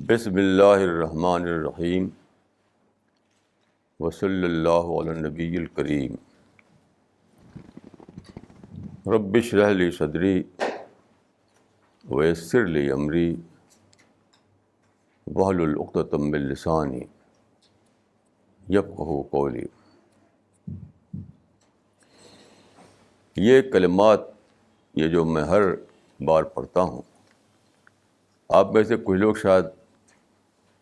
بسم اللہ الرحمن الرحیم وصلی اللہ علی النبی الکریم رب اشرح لی صدری ویسر لی امری واحلل عقدۃ من لسانی یفقہوا قولی۔ یہ کلمات جو میں ہر بار پڑھتا ہوں، آپ میں سے کچھ لوگ شاید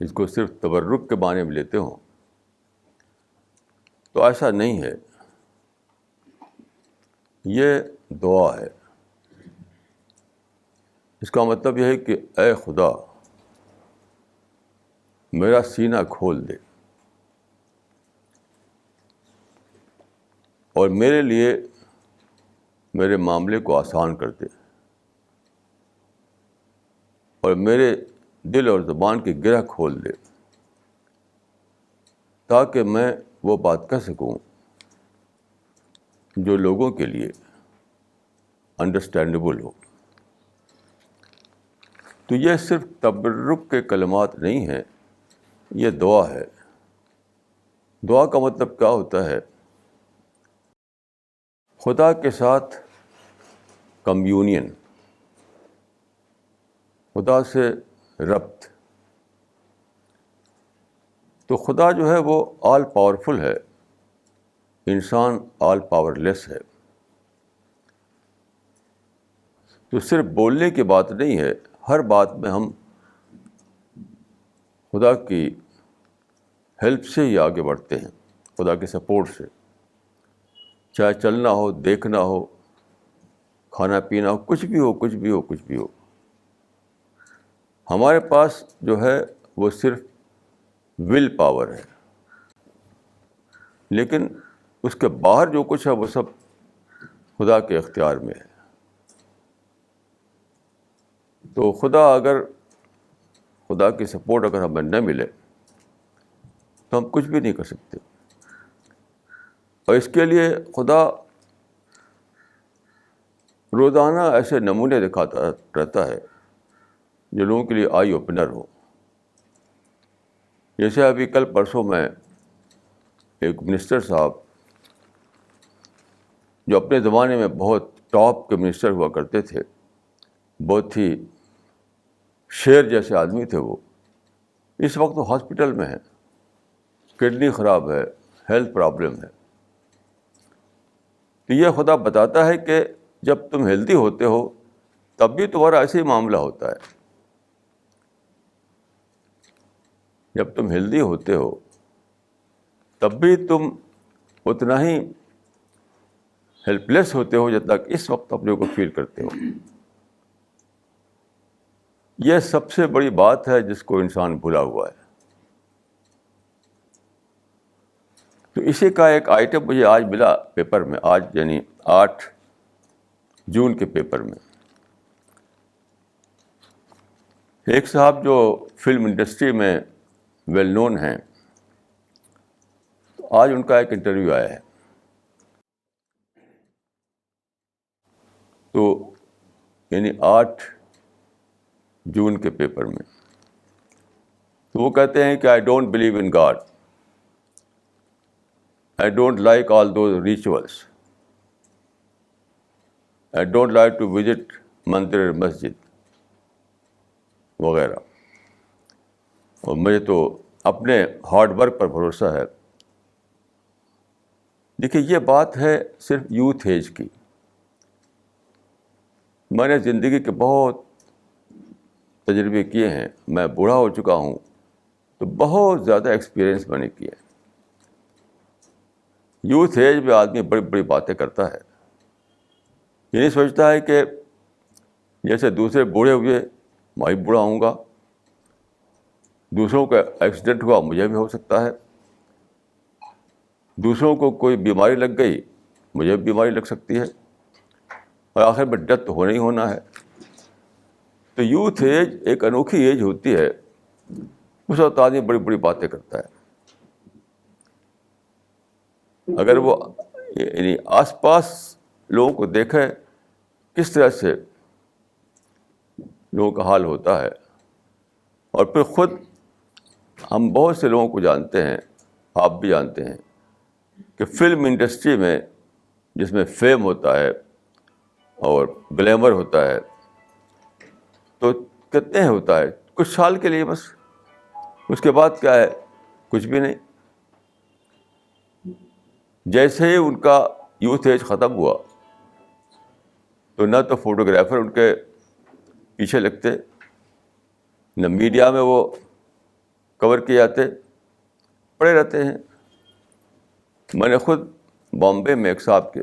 اس کو صرف تبرک کے معنی میں لیتے ہوں، تو ایسا نہیں ہے۔ یہ دعا ہے۔ اس کا مطلب یہ ہے کہ اے خدا، میرا سینہ کھول دے اور میرے لیے میرے معاملے کو آسان کر دے، اور میرے دل اور زبان کی گرہ کھول دے، تاکہ میں وہ بات کہہ سکوں جو لوگوں کے لیے انڈرسٹینڈیبل ہو۔ تو یہ صرف تبرک کے کلمات نہیں ہیں، یہ دعا ہے۔ دعا کا مطلب کیا ہوتا ہے؟ خدا کے ساتھ کمیونین، خدا سے ربط۔ تو خدا جو ہے وہ آل پاورفل ہے، انسان آل پاور لیس ہے۔ تو صرف بولنے کی بات نہیں ہے، ہر بات میں ہم خدا کی ہیلپ سے ہی آگے بڑھتے ہیں، خدا کے سپورٹ سے، چاہے چلنا ہو، دیکھنا ہو، کھانا پینا ہو، کچھ بھی ہو، کچھ بھی ہو، کچھ بھی ہو۔ ہمارے پاس جو ہے وہ صرف ول پاور ہے، لیکن اس کے باہر جو کچھ ہے وہ سب خدا کے اختیار میں ہے۔ تو خدا کی سپورٹ اگر ہمیں نہ ملے تو ہم کچھ بھی نہیں کر سکتے۔ اور اس کے لیے خدا روزانہ ایسے نمونے دکھاتا رہتا ہے جو لوگوں کے لیے آئی اوپنر ہو۔ جیسے ابھی کل پرسوں میں ایک منسٹر صاحب، جو اپنے زمانے میں بہت ٹاپ کے منسٹر ہوا کرتے تھے، بہت ہی شیر جیسے آدمی تھے، وہ اس وقت وہ ہاسپٹل میں ہیں، کڈنی خراب ہے، ہیلتھ پرابلم ہے۔ تو یہ خدا بتاتا ہے کہ جب تم ہیلدی ہوتے ہو تب بھی تمہارا ایسے ہی معاملہ ہوتا ہے۔ جب تم ہیلدی ہوتے ہو تب بھی تم اتنا ہی ہیلپ لیس ہوتے ہو جب تک اس وقت اپنے کو فیل کرتے ہو۔ یہ سب سے بڑی بات ہے جس کو انسان بھولا ہوا ہے۔ تو اسی کا ایک آئٹم مجھے آج ملا پیپر میں، آج یعنی 8 جون کے پیپر میں۔ ایک صاحب جو فلم انڈسٹری میں ویل نون ہیں، تو آج ان کا ایک انٹرویو آیا ہے۔ تو یعنی 8 جون کے پیپر میں تو وہ کہتے ہیں کہ I don't believe in God, I don't like all those rituals. I don't like to visit مندر مسجد وغیرہ، اور مجھے تو اپنے ہارڈ ورک پر بھروسہ ہے۔ دیکھیے، یہ بات ہے صرف یوتھ ایج کی۔ میں نے زندگی کے بہت تجربے کیے ہیں، میں بوڑھا ہو چکا ہوں، تو بہت زیادہ ایکسپیرئنس میں نے کیا ہے۔ یوتھ ایج میں آدمی بڑی بڑی باتیں کرتا ہے، یہ نہیں سوچتا ہے کہ جیسے دوسرے بوڑھے ہوئے میں بھی بوڑھا ہوں گا، دوسروں کا ایکسیڈنٹ ہوا مجھے بھی ہو سکتا ہے، دوسروں کو کوئی بیماری لگ گئی مجھے بھی بیماری لگ سکتی ہے، اور آخر میں ڈیتھ تو ہونا ہی ہونا ہے۔ تو یوتھ ایج ایک انوکھی ایج ہوتی ہے، اس وقت آدمی بڑی بڑی باتیں کرتا ہے۔ اگر وہ یعنی آس پاس لوگوں کو دیکھے کس طرح سے لوگوں کا حال ہوتا ہے، اور پھر خود ہم بہت سے لوگوں کو جانتے ہیں، آپ بھی جانتے ہیں، کہ فلم انڈسٹری میں جس میں فیم ہوتا ہے اور گلیمر ہوتا ہے، تو کتنے ہوتا ہے کچھ سال کے لیے بس، اس کے بعد کیا ہے؟ کچھ بھی نہیں. جیسے ہی ان کا یوتھ ایج ختم ہوا تو نہ تو فوٹوگرافر ان کے پیچھے لگتے، نہ میڈیا میں وہ کور کیے جاتے، پڑے رہتے ہیں. میں نے خود بامبے میں ایک صاحب کے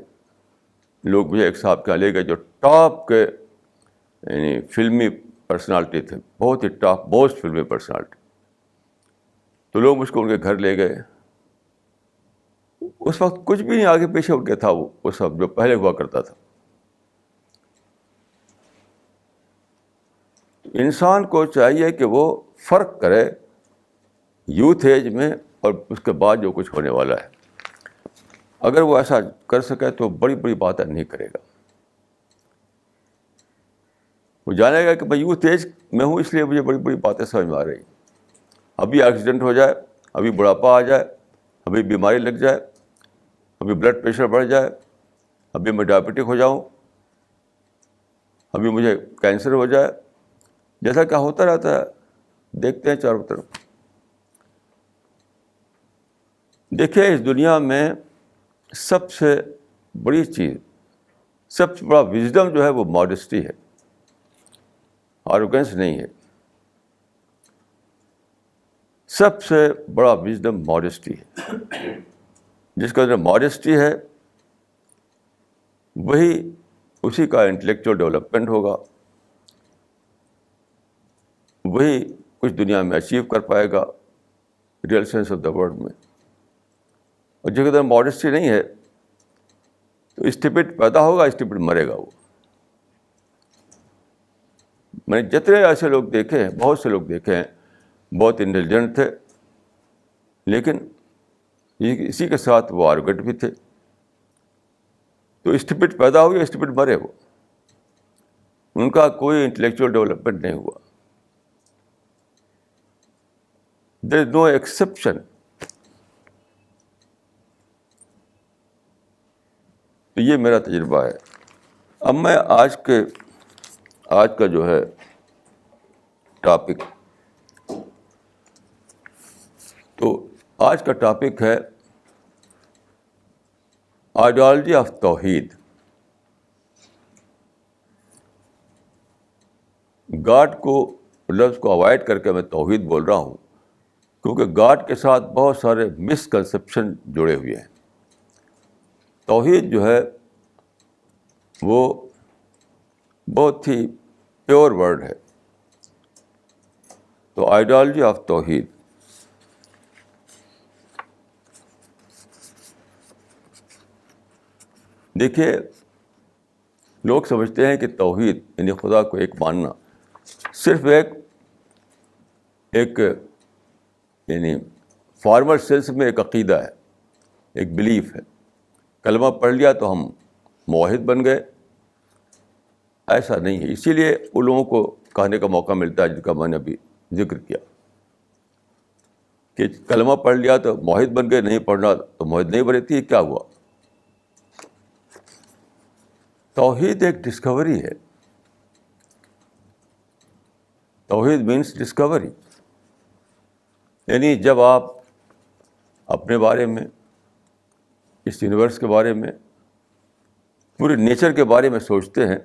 لوگ مجھے ایک صاحب کے لے گئے جو ٹاپ کے یعنی فلمی پرسنالٹی تھے، بہت ہی ٹاپ موسٹ فلمی پرسنالٹی. تو لوگ مجھ کو ان کے گھر لے گئے. اس وقت کچھ بھی نہیں آگے پیچھے ان کے تھا وہ سب جو پہلے ہوا کرتا تھا. انسان کو چاہیے کہ وہ فرق کرے یوتھ ایج میں اور اس کے بعد جو کچھ ہونے والا ہے. اگر وہ ایسا کر سکے تو بڑی بڑی باتیں نہیں کرے گا. وہ جانے گا کہ میں یوتھ ایج میں ہوں، اس لیے مجھے بڑی بڑی باتیں سمجھ میں آ رہی ہیں. ابھی ایکسیڈنٹ ہو جائے، ابھی بڑھاپا آ جائے، ابھی بیماری لگ جائے، ابھی بلڈ پریشر بڑھ جائے، ابھی میں ڈائبٹک ہو جاؤں، ابھی مجھے کینسر ہو جائے، جیسا کیا ہوتا رہتا ہے، دیکھتے ہیں چاروں طرف. دیکھیے اس دنیا میں سب سے بڑی چیز، سب سے بڑا وزڈم جو ہے وہ ماڈسٹی ہے، آروگنس نہیں ہے. سب سے بڑا وزڈم ماڈسٹی ہے. جس کے اندر ماڈسٹی ہے وہی اسی کا انٹلیکچوئل ڈیولپمنٹ ہوگا، وہی کچھ دنیا میں اچیو کر پائے گا real sense of the word میں. اور جس کے اندر ماڈسٹی نہیں ہے تو اسٹپڈ پیدا ہوگا، اسٹپڈ مرے گا وہ. میں نے جتنے ایسے لوگ دیکھے ہیں، بہت سے لوگ دیکھے ہیں، بہت انٹیلیجنٹ تھے لیکن اسی کے ساتھ وہ آروگنٹ بھی تھے. تو اسٹپڈ پیدا ہوئی، اسٹپڈ مرے وہ. ان کا کوئی انٹلیکچوئل ڈیولپمنٹ نہیں ہوا. دیر از نو ایکسیپشن. تو یہ میرا تجربہ ہے. اب میں آج کا جو ہے ٹاپک، تو آج کا ٹاپک ہے آئیڈیالوجی آف توحید. گاڈ کو لفظ کو اوائڈ کر کے میں توحید بول رہا ہوں کیونکہ گاڈ کے ساتھ بہت سارے مس کنسیپشن جڑے ہوئے ہیں. توحید جو ہے وہ بہت ہی پیور ورڈ ہے. تو آئیڈیالوجی آف توحید، دیکھیے لوگ سمجھتے ہیں کہ توحید یعنی خدا کو ایک ماننا صرف ایک یعنی فارمل سینس میں ایک عقیدہ ہے، ایک بلیف ہے. کلمہ پڑھ لیا تو ہم موحد بن گئے. ایسا نہیں ہے. اسی لیے ان لوگوں کو کہنے کا موقع ملتا ہے جن کا میں نے ابھی ذکر کیا کہ کلمہ پڑھ لیا تو موحد بن گئے، نہیں پڑھنا تو موحد نہیں بنے. تھی کیا ہوا؟ توحید ایک ڈسکوری ہے. توحید مینس ڈسکوری. یعنی جب آپ اپنے بارے میں، اس یونیورس کے بارے میں، پورے نیچر کے بارے میں سوچتے ہیں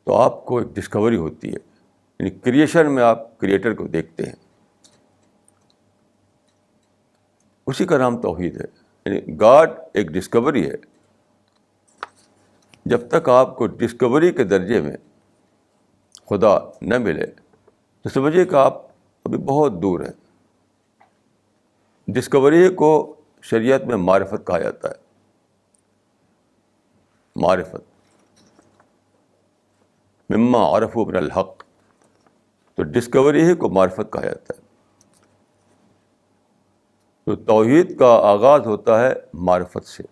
تو آپ کو ایک ڈسکوری ہوتی ہے. یعنی کریشن میں آپ کریٹر کو دیکھتے ہیں. اسی کا نام توحید ہے. یعنی گاڈ ایک ڈسکوری ہے. جب تک آپ کو ڈسکوری کے درجے میں خدا نہ ملے تو سمجھیے کہ آپ ابھی بہت دور ہیں. ڈسکوری کو شریعت میں معرفت کہا جاتا ہے. معرفت، مما عرفوا من الحق. تو ڈسکوری ہی کو معرفت کہا جاتا ہے. تو توحید کا آغاز ہوتا ہے معرفت سے.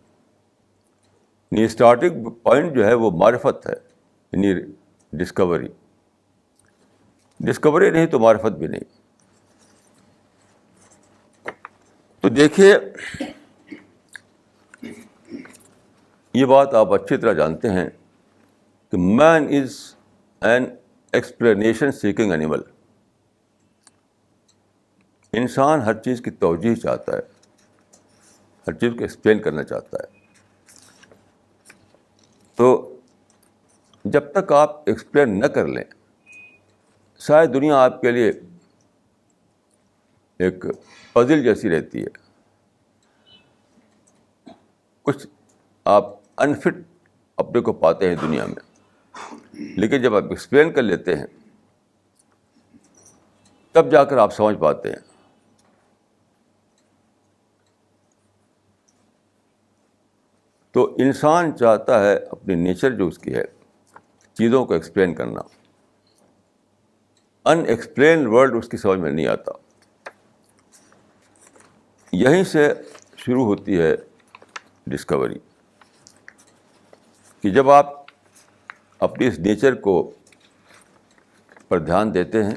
یعنی اسٹارٹنگ پوائنٹ جو ہے وہ معرفت ہے، یعنی ڈسکوری. ڈسکوری نہیں تو معرفت بھی نہیں. تو دیکھیے یہ بات آپ اچھی طرح جانتے ہیں کہ man is an explanation seeking animal. انسان ہر چیز کی توجیہ چاہتا ہے, ہر چیز کو ایکسپلین کرنا چاہتا ہے. تو جب تک آپ ایکسپلین نہ کر لیں, شاید دنیا آپ کے لیے ایک پزل جیسی رہتی ہے. کچھ آپ انفٹ اپنے کو پاتے ہیں دنیا میں, لیکن جب آپ ایکسپلین کر لیتے ہیں تب جا کر آپ سمجھ پاتے ہیں. تو انسان چاہتا ہے, اپنی نیچر جو اس کی ہے, چیزوں کو ایکسپلین کرنا. ان ایکسپلین ورلڈ اس کی سمجھ میں نہیں آتا. یہیں سے شروع ہوتی ہے ڈسکوری, کہ جب آپ اپنی اس نیچر کو پر دھیان دیتے ہیں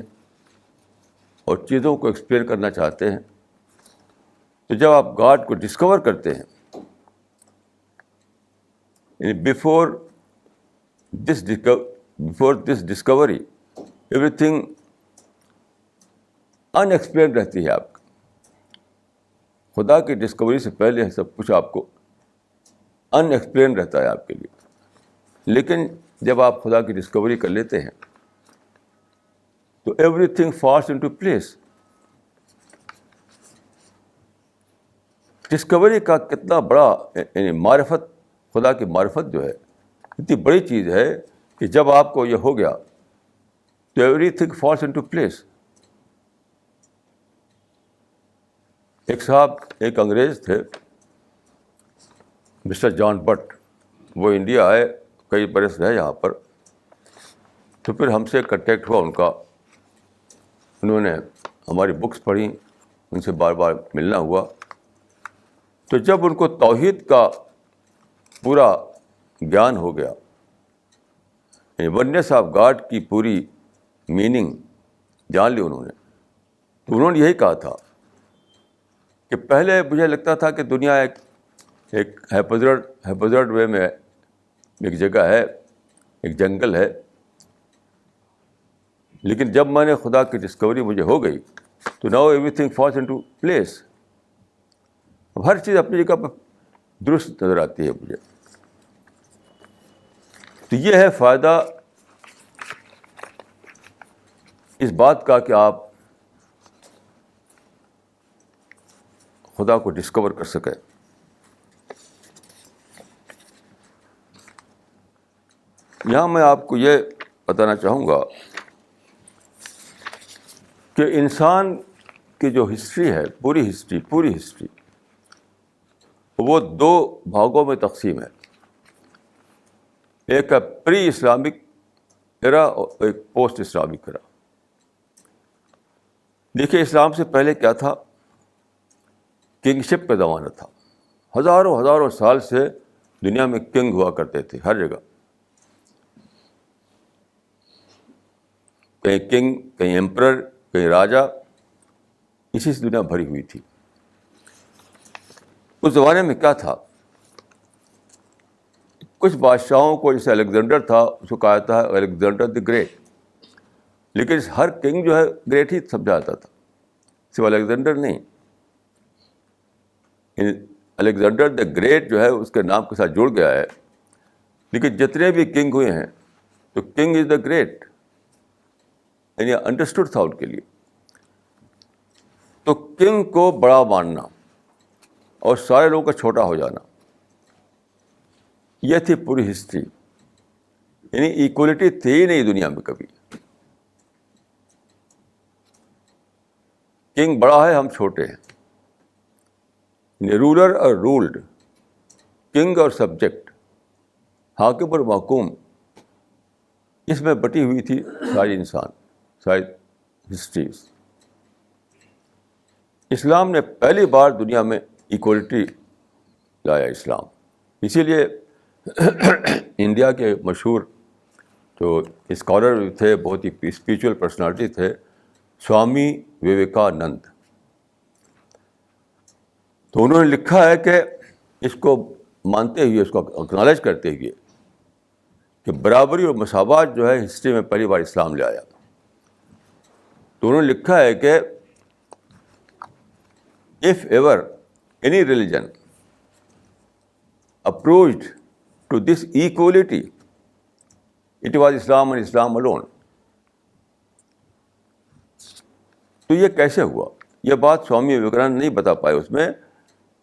اور چیزوں کو ایکسپلین کرنا چاہتے ہیں, تو جب آپ گاڈ کو ڈسکور کرتے ہیں, before this discovery every thing in explain رہتی ہے. آپ خدا کی ڈسکوری سے پہلے سب کچھ آپ کو ان ایکسپلین رہتا ہے آپ کے لیے. لیکن جب آپ خدا کی ڈسکوری کر لیتے ہیں تو every thing false into place. Discovery کا کتنا بڑا, یعنی معرفت, خدا کی معرفت جو ہے اتنی بڑی چیز ہے کہ جب آپ کو یہ ہو گیا تو every thing false into place. ایک صاحب, ایک انگریز تھے, مسٹر جان بٹ. وہ انڈیا آئے, کئی برس رہے یہاں پر. تو پھر ہم سے کنٹیکٹ ہوا ان کا. انہوں نے ہماری بکس پڑھی, ان سے بار بار ملنا ہوا. تو جب ان کو توحید کا پورا گیان ہو گیا, ونیس آف گاڈ کی پوری میننگ جان لی انہوں نے, تو انہوں نے یہی کہا تھا کہ پہلے مجھے لگتا تھا کہ دنیا ایک ہیپوزرڈ وے میں ایک جگہ ہے, ایک جنگل ہے. لیکن جب میں نے خدا کی ڈسکوری مجھے ہو گئی تو now every thing false into place. اب ہر چیز اپنی جگہ پر درست نظر آتی ہے مجھے. تو یہ ہے فائدہ اس بات کا کہ آپ خدا کو ڈسکور کر سکیں. یہاں میں آپ کو یہ بتانا چاہوں گا کہ انسان کی جو ہسٹری ہے, پوری ہسٹری وہ دو بھاگوں میں تقسیم ہے. ایک ہے پری اسلامک ایرا اور ایک پوسٹ اسلامک ایرا. دیکھیے, اسلام سے پہلے کیا تھا؟ کنگ شپ کا زمانہ تھا. ہزاروں سال سے دنیا میں کنگ ہوا کرتے تھے ہر جگہ. کہیں کنگ, کہیں ایمپرر, کہیں راجا, اسی سے دنیا بھری ہوئی تھی. اس زمانے میں کیا تھا؟ کچھ بادشاہوں کو, جیسے الیگزینڈر تھا, اس کو کہا جاتا ہے الیگزینڈر دی گریٹ. لیکن ہر کنگ جو ہے گریٹ ہی سمجھا جاتا تھا, صرف الیگزینڈر نہیں. الیگزینڈر دی گریٹ جو ہے اس کے نام کے ساتھ جڑ گیا ہے. لیکن جتنے بھی کنگ ہوئے ہیں تو کنگ از دا گریٹ, یعنی انڈرسٹوڈ تھا ان کے لیے. تو کنگ کو بڑا ماننا اور سارے لوگوں کا چھوٹا ہو جانا, یہ تھی پوری ہسٹری. یعنی ایکولیٹی تھی ہی نہیں دنیا میں کبھی. کنگ بڑا ہے, ہم چھوٹے ہیں. رولر اور رولڈ, کنگ اور سبجیکٹ, حاکم اور محکوم, اس میں بٹی ہوئی تھی ساری ساری ہسٹریز. اسلام نے پہلی بار دنیا میں ایکولیٹی لایا اسلام. اسی لیے انڈیا کے مشہور تو اسکالر بھی تھے, بہت ہی اسپریچول پرسنالٹی تھے, سوامی وویکانند. تو انہوں نے لکھا ہے کہ اس کو مانتے ہوئے, اس کو اکنالج کرتے ہوئے کہ برابری اور مساوات جو ہے ہسٹری میں پہلی بار اسلام لے آیا. تو انہوں نے لکھا ہے کہ if ever any religion approached to this equality, it was Islam and Islam alone. تو یہ کیسے ہوا؟ یہ بات سوامی وویکانند نہیں بتا پائے اس میں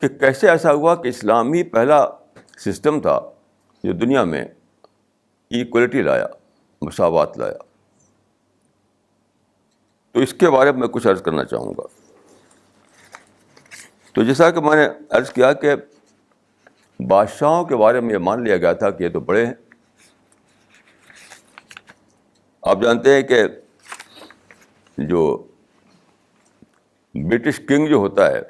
کہ کیسے ایسا ہوا کہ اسلام ہی پہلا سسٹم تھا جو دنیا میں ایکولیٹی لایا, مساوات لایا. تو اس کے بارے میں کچھ عرض کرنا چاہوں گا. تو جیسا کہ میں نے عرض کیا کہ بادشاہوں کے بارے میں یہ مان لیا گیا تھا کہ یہ تو بڑے ہیں. آپ جانتے ہیں کہ جو برٹش کنگ جو ہوتا ہے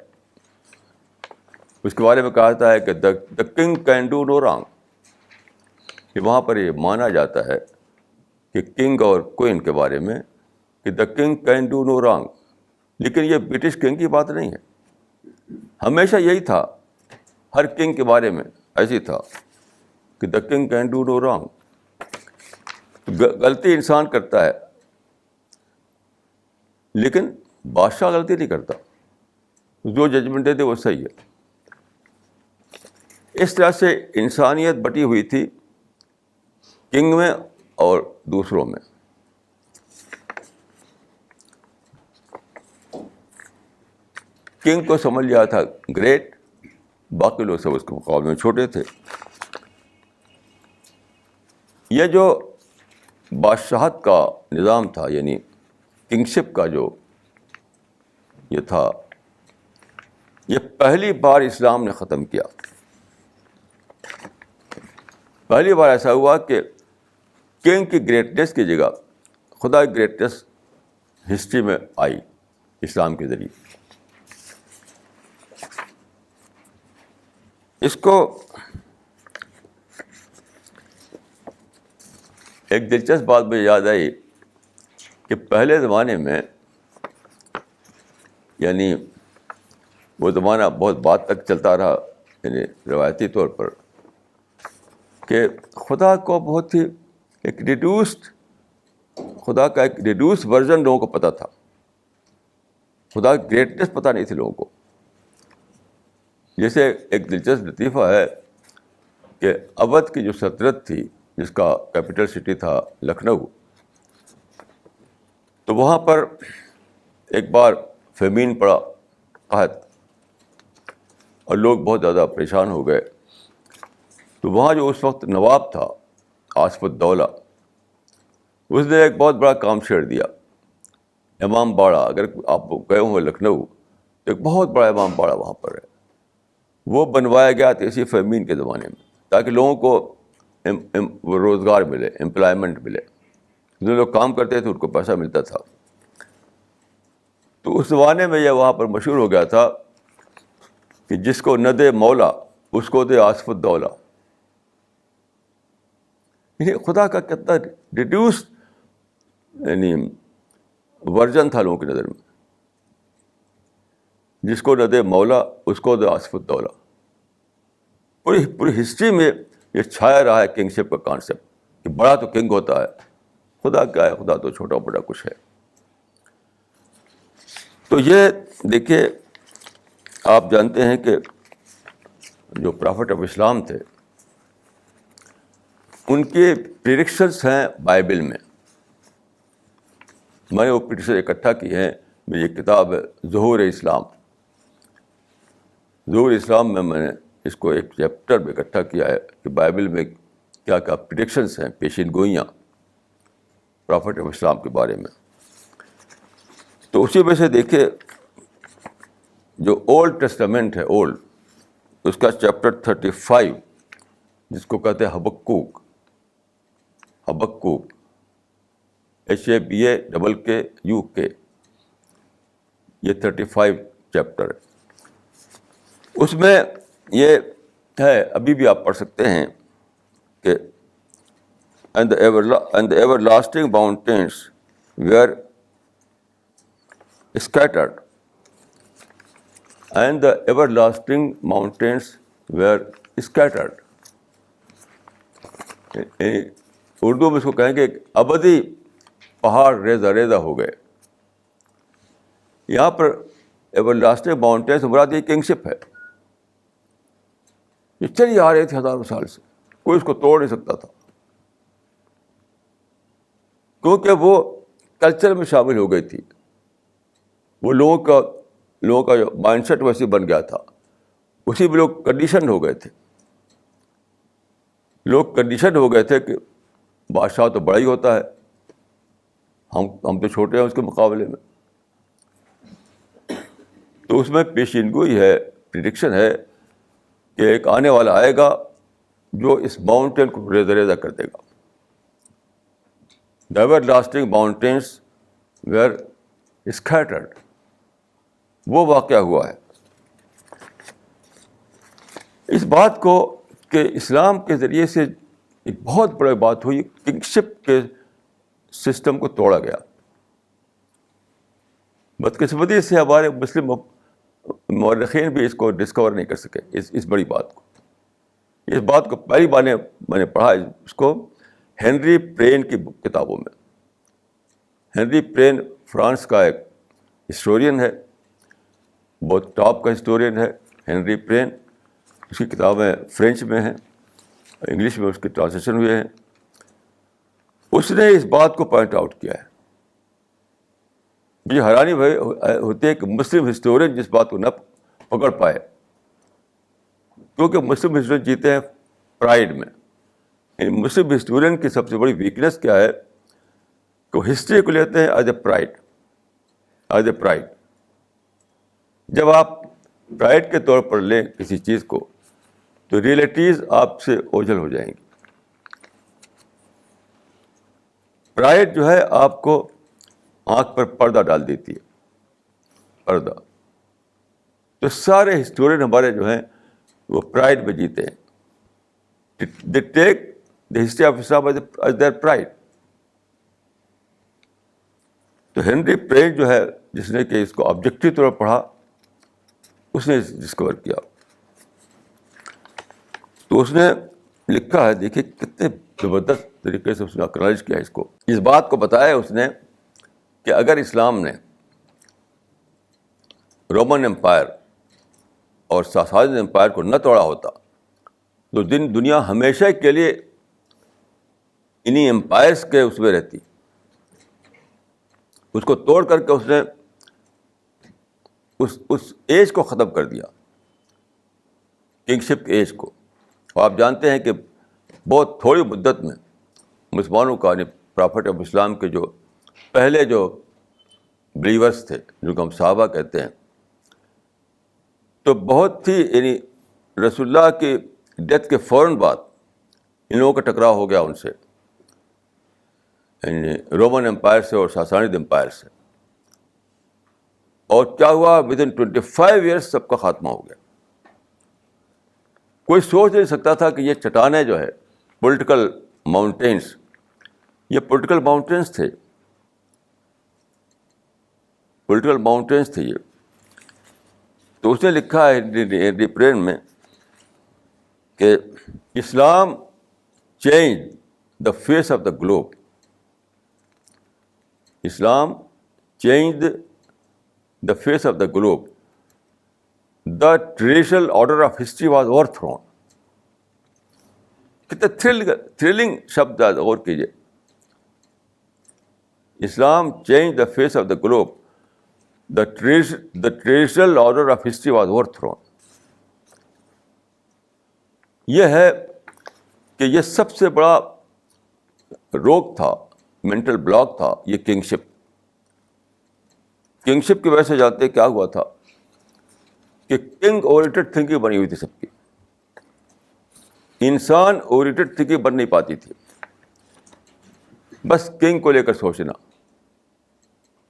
اس کے بارے میں کہا جاتا ہے کہ the king can do no wrong. کہ وہاں پر یہ مانا جاتا ہے کہ کنگ اور کوئن کے بارے میں کہ the king can do no wrong. لیکن یہ برٹش کنگ کی بات نہیں ہے, ہمیشہ یہی تھا. ہر کنگ کے بارے میں ایسے تھا کہ the king can do no wrong. غلطی انسان کرتا ہے لیکن بادشاہ غلطی نہیں کرتا, جو ججمنٹ دیتے وہ صحیح ہے. اس طرح سے انسانیت بٹی ہوئی تھی کنگ میں اور دوسروں میں. کنگ کو سمجھ لیا تھا گریٹ, باقی لوگ سب اس کے مقابلے میں چھوٹے تھے. یہ جو بادشاہت کا نظام تھا, یعنی کنگشپ کا جو یہ تھا, یہ پہلی بار اسلام نے ختم کیا. پہلی بار ایسا ہوا کہ کنگ کی گریٹنیس کی جگہ خدا کی گریٹنیس ہسٹری میں آئی اسلام کے ذریعے. اس کو ایک دلچسپ بات مجھے یاد آئی کہ پہلے زمانے میں, یعنی وہ زمانہ بہت بعد تک چلتا رہا, یعنی روایتی طور پر, کہ خدا کو بہت ہی ایک ریڈیوسڈ, خدا کا ایک ریڈیوس ورژن لوگوں کو پتہ تھا. خدا کی گریٹنیس پتہ نہیں تھی لوگوں کو. جیسے ایک دلچسپ لطیفہ ہے کہ اودھ کی جو سلطنت تھی, جس کا کیپٹل سٹی تھا لکھنؤ, تو وہاں پر ایک بار فیمین پڑا, قحط, اور لوگ بہت زیادہ پریشان ہو گئے. تو وہاں جو اس وقت نواب تھا آصف الدولہ, اس نے ایک بہت بڑا کام چھیڑ دیا. امام باڑہ, اگر آپ گئے ہوں لکھنؤ تو ایک بہت بڑا امام باڑہ وہاں پر ہے, وہ بنوایا گیا تھا اسی فیمین کے زمانے میں, تاکہ لوگوں کو روزگار ملے, امپلائمنٹ ملے. جو لوگ کام کرتے تھے ان کو پیسہ ملتا تھا. تو اس زمانے میں یہ وہاں پر مشہور ہو گیا تھا کہ جس کو نہ دے مولا اس کو دے آصف الدولہ. یعنی خدا کا کتنا ریڈیوس یعنی ورژن تھا لوگوں کی نظر میں. جس کو نہ دے مولا اس کو دے آصف الدولہ. پوری ہسٹری میں یہ چھایا رہا ہے کنگشپ کا کانسیپٹ کہ بڑا تو کنگ ہوتا ہے, خدا کیا ہے, خدا تو چھوٹا بڑا کچھ ہے. تو یہ دیکھیے, آپ جانتے ہیں کہ جو پرافٹ آف اسلام تھے ان کے پریڈکشنس ہیں بائبل میں. میں نے وہ پریڈکشن اکٹھا کی ہیں. میری ایک کتاب ہے ظہور اسلام. ظہور اسلام میں نے اس کو ایک چیپٹر میں اکٹھا کیا ہے کہ بائبل میں کیا کیا پریڈکشنس ہیں, پیشین گوئیاں پرافٹ آف اسلام کے بارے میں. تو اسی میں سے دیکھیں جو اولڈ ٹیسٹامنٹ ہے, اولڈ, اس کا چیپٹر 35 جس کو کہتے ہیں حبقوق, حبقوق HABAKK, یہ 35 چیپٹر ہے. اس میں یہ ہے, ابھی بھی آپ پڑھ سکتے ہیں کہ and the everlasting mountains were scattered. And the everlasting mountains were scattered. Urdu میں اس کو کہیں گے ابدی پہاڑ ریزہ ریزہ ہو گئے. یہاں پر ایور لاسٹنگ ماؤنٹین سے مراد یہ کنگشپ ہے. یہ چلی آ رہے تھے ہزاروں سال سے, کوئی اس کو توڑ نہیں سکتا تھا, کیونکہ وہ کلچر میں شامل ہو گئی تھی. وہ لوگوں کا جو مائنڈ سیٹ ویسے بن گیا تھا, اسی میں لوگ کنڈیشن ہو گئے تھے. لوگ کنڈیشن ہو گئے تھے کہ بادشاہ تو بڑا ہی ہوتا ہے, ہم تو چھوٹے ہیں اس کے مقابلے میں. تو اس میں پیشین گوئی ہے, پریڈکشن ہے کہ ایک آنے والا آئے گا جو اس ماؤنٹین کو ریزہ ریزہ کر دے گا. The everlasting mountains were scattered. وہ واقعہ ہوا ہے. اس بات کو کہ اسلام کے ذریعے سے ایک بہت بڑی بات ہوئی, کنگشپ کے سسٹم کو توڑا گیا. بدقسمتی سے ہمارے مسلم مورخین بھی اس کو ڈسکور نہیں کر سکے, اس بڑی بات کو. اس بات کو پہلی بار میں نے پڑھا اس کو ہنری پرین کی کتابوں میں. ہنری پرین فرانس کا ایک ہسٹورین ہے, بہت ٹاپ کا ہسٹورین ہے ہنری پرین. اس کی کتابیں فرینچ میں ہیں, انگلش میں اس کے ٹرانسلیشن ہوئے ہیں. اس نے اس بات کو پوائنٹ آؤٹ کیا ہے. مجھے حیرانی ہوتی ہے کہ مسلم ہسٹورین جس بات کو نہ پکڑ پائے, کیونکہ مسلم ہسٹورین جیتے ہیں پرائڈ میں. یعنی مسلم ہسٹورین کی سب سے بڑی ویکنیس کیا ہے کہ وہ ہسٹری کو لیتے ہیں ایز اے پرائڈ. جب آپ پرائڈ کے طور پر لیں کسی چیز کو تو ریئلٹیز آپ سے اوجھل ہو جائیں گی. پرائڈ جو ہے آپ کو آنکھ پر پردہ ڈال دیتی ہے, پردہ. تو سارے ہسٹورین ہمارے جو ہیں وہ پرائڈ میں جیتے ہیں. They take the history of Islam as their pride. تو ہنری پرین جو ہے, جس نے کہ اس کو آبجیکٹو طور پر پڑھا, اس نے ڈسکور کیا. تو اس نے لکھا ہے, دیکھیے کتنے زبردست طریقے سے اس نے اکنالج کیا اس کو. اس بات کو بتایا اس نے کہ اگر اسلام نے رومن امپائر اور ساسانین امپائر کو نہ توڑا ہوتا تو دنیا ہمیشہ کے لیے انہی امپائرس کے اس میں رہتی. اس کو توڑ کر کے اس نے اس ایج کو ختم کر دیا, کنگشپ کے ایج کو. اور آپ جانتے ہیں کہ بہت تھوڑی مدت میں مسلمانوں کا, یعنی پرافٹ آف اسلام کے جو پہلے جو بلیورس تھے, جن کو ہم صحابہ کہتے ہیں, تو بہت ہی یعنی رسول اللہ کی ڈیتھ کے فوراً بعد ان لوگوں کا ٹکراؤ ہو گیا ان سے, یعنی رومن امپائر سے اور ساسانید امپائر سے. اور کیا ہوا, ود ان 25 ایئرس سب کا خاتمہ ہو گیا. کوئی سوچ نہیں سکتا تھا کہ یہ چٹانیں جو ہے پولیٹیکل ماؤنٹینس, یہ پولیٹیکل ماؤنٹینس تھے, پولیٹیکل ماؤنٹینس تھے یہ. تو اس نے لکھا ہے ہنری پرین میں کہ Islam change the face of the globe. Islam change the face of the globe. The traditional order of history was اوور تھرون. کتنے تھرلنگ شبد غور کیجیے. Islam change the face of the globe. The traditional order of history was overthrown. یہ ہے کہ یہ سب سے بڑا روک تھا, مینٹل بلاک تھا یہ کنگشپ. کنگشپ کی وجہ سے جانتے کیا ہوا تھا کہ کنگ اورینٹڈ تھنکنگ بنی ہوئی تھی سب کی. انسان اورینٹڈ تھنکنگ بن نہیں پاتی تھی, بس کنگ کو لے کر سوچنا.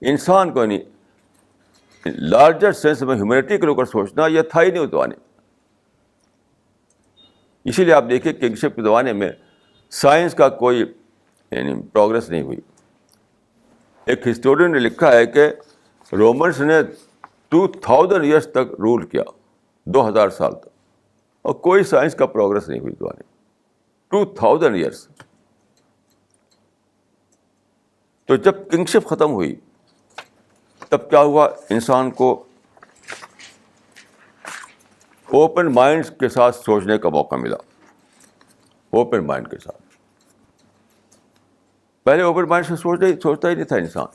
انسان کو نہیں, لارجر سینس میں ہیومینٹی کو لے کر سوچنا یہ تھا ہی نہیں اس زمانے. اسی لیے آپ دیکھیے کنگشپ کے زمانے میں سائنس کا کوئی یعنی پروگرس نہیں ہوئی. ایک ہسٹورین نے لکھا ہے کہ رومنس نے 2000 ایئرس تک رول کیا, 2000 سال تک, اور کوئی سائنس کا پروگرس نہیں ہوئی دوبارہ. 2000 ایئرس. تو جب کنگشپ ختم ہوئی تب کیا ہوا, انسان کو اوپن مائنڈ کے ساتھ سوچنے کا موقع ملا. اوپن مائنڈ کے ساتھ. پہلے اوپن مائنڈ سے سوچتا ہی نہیں تھا انسان.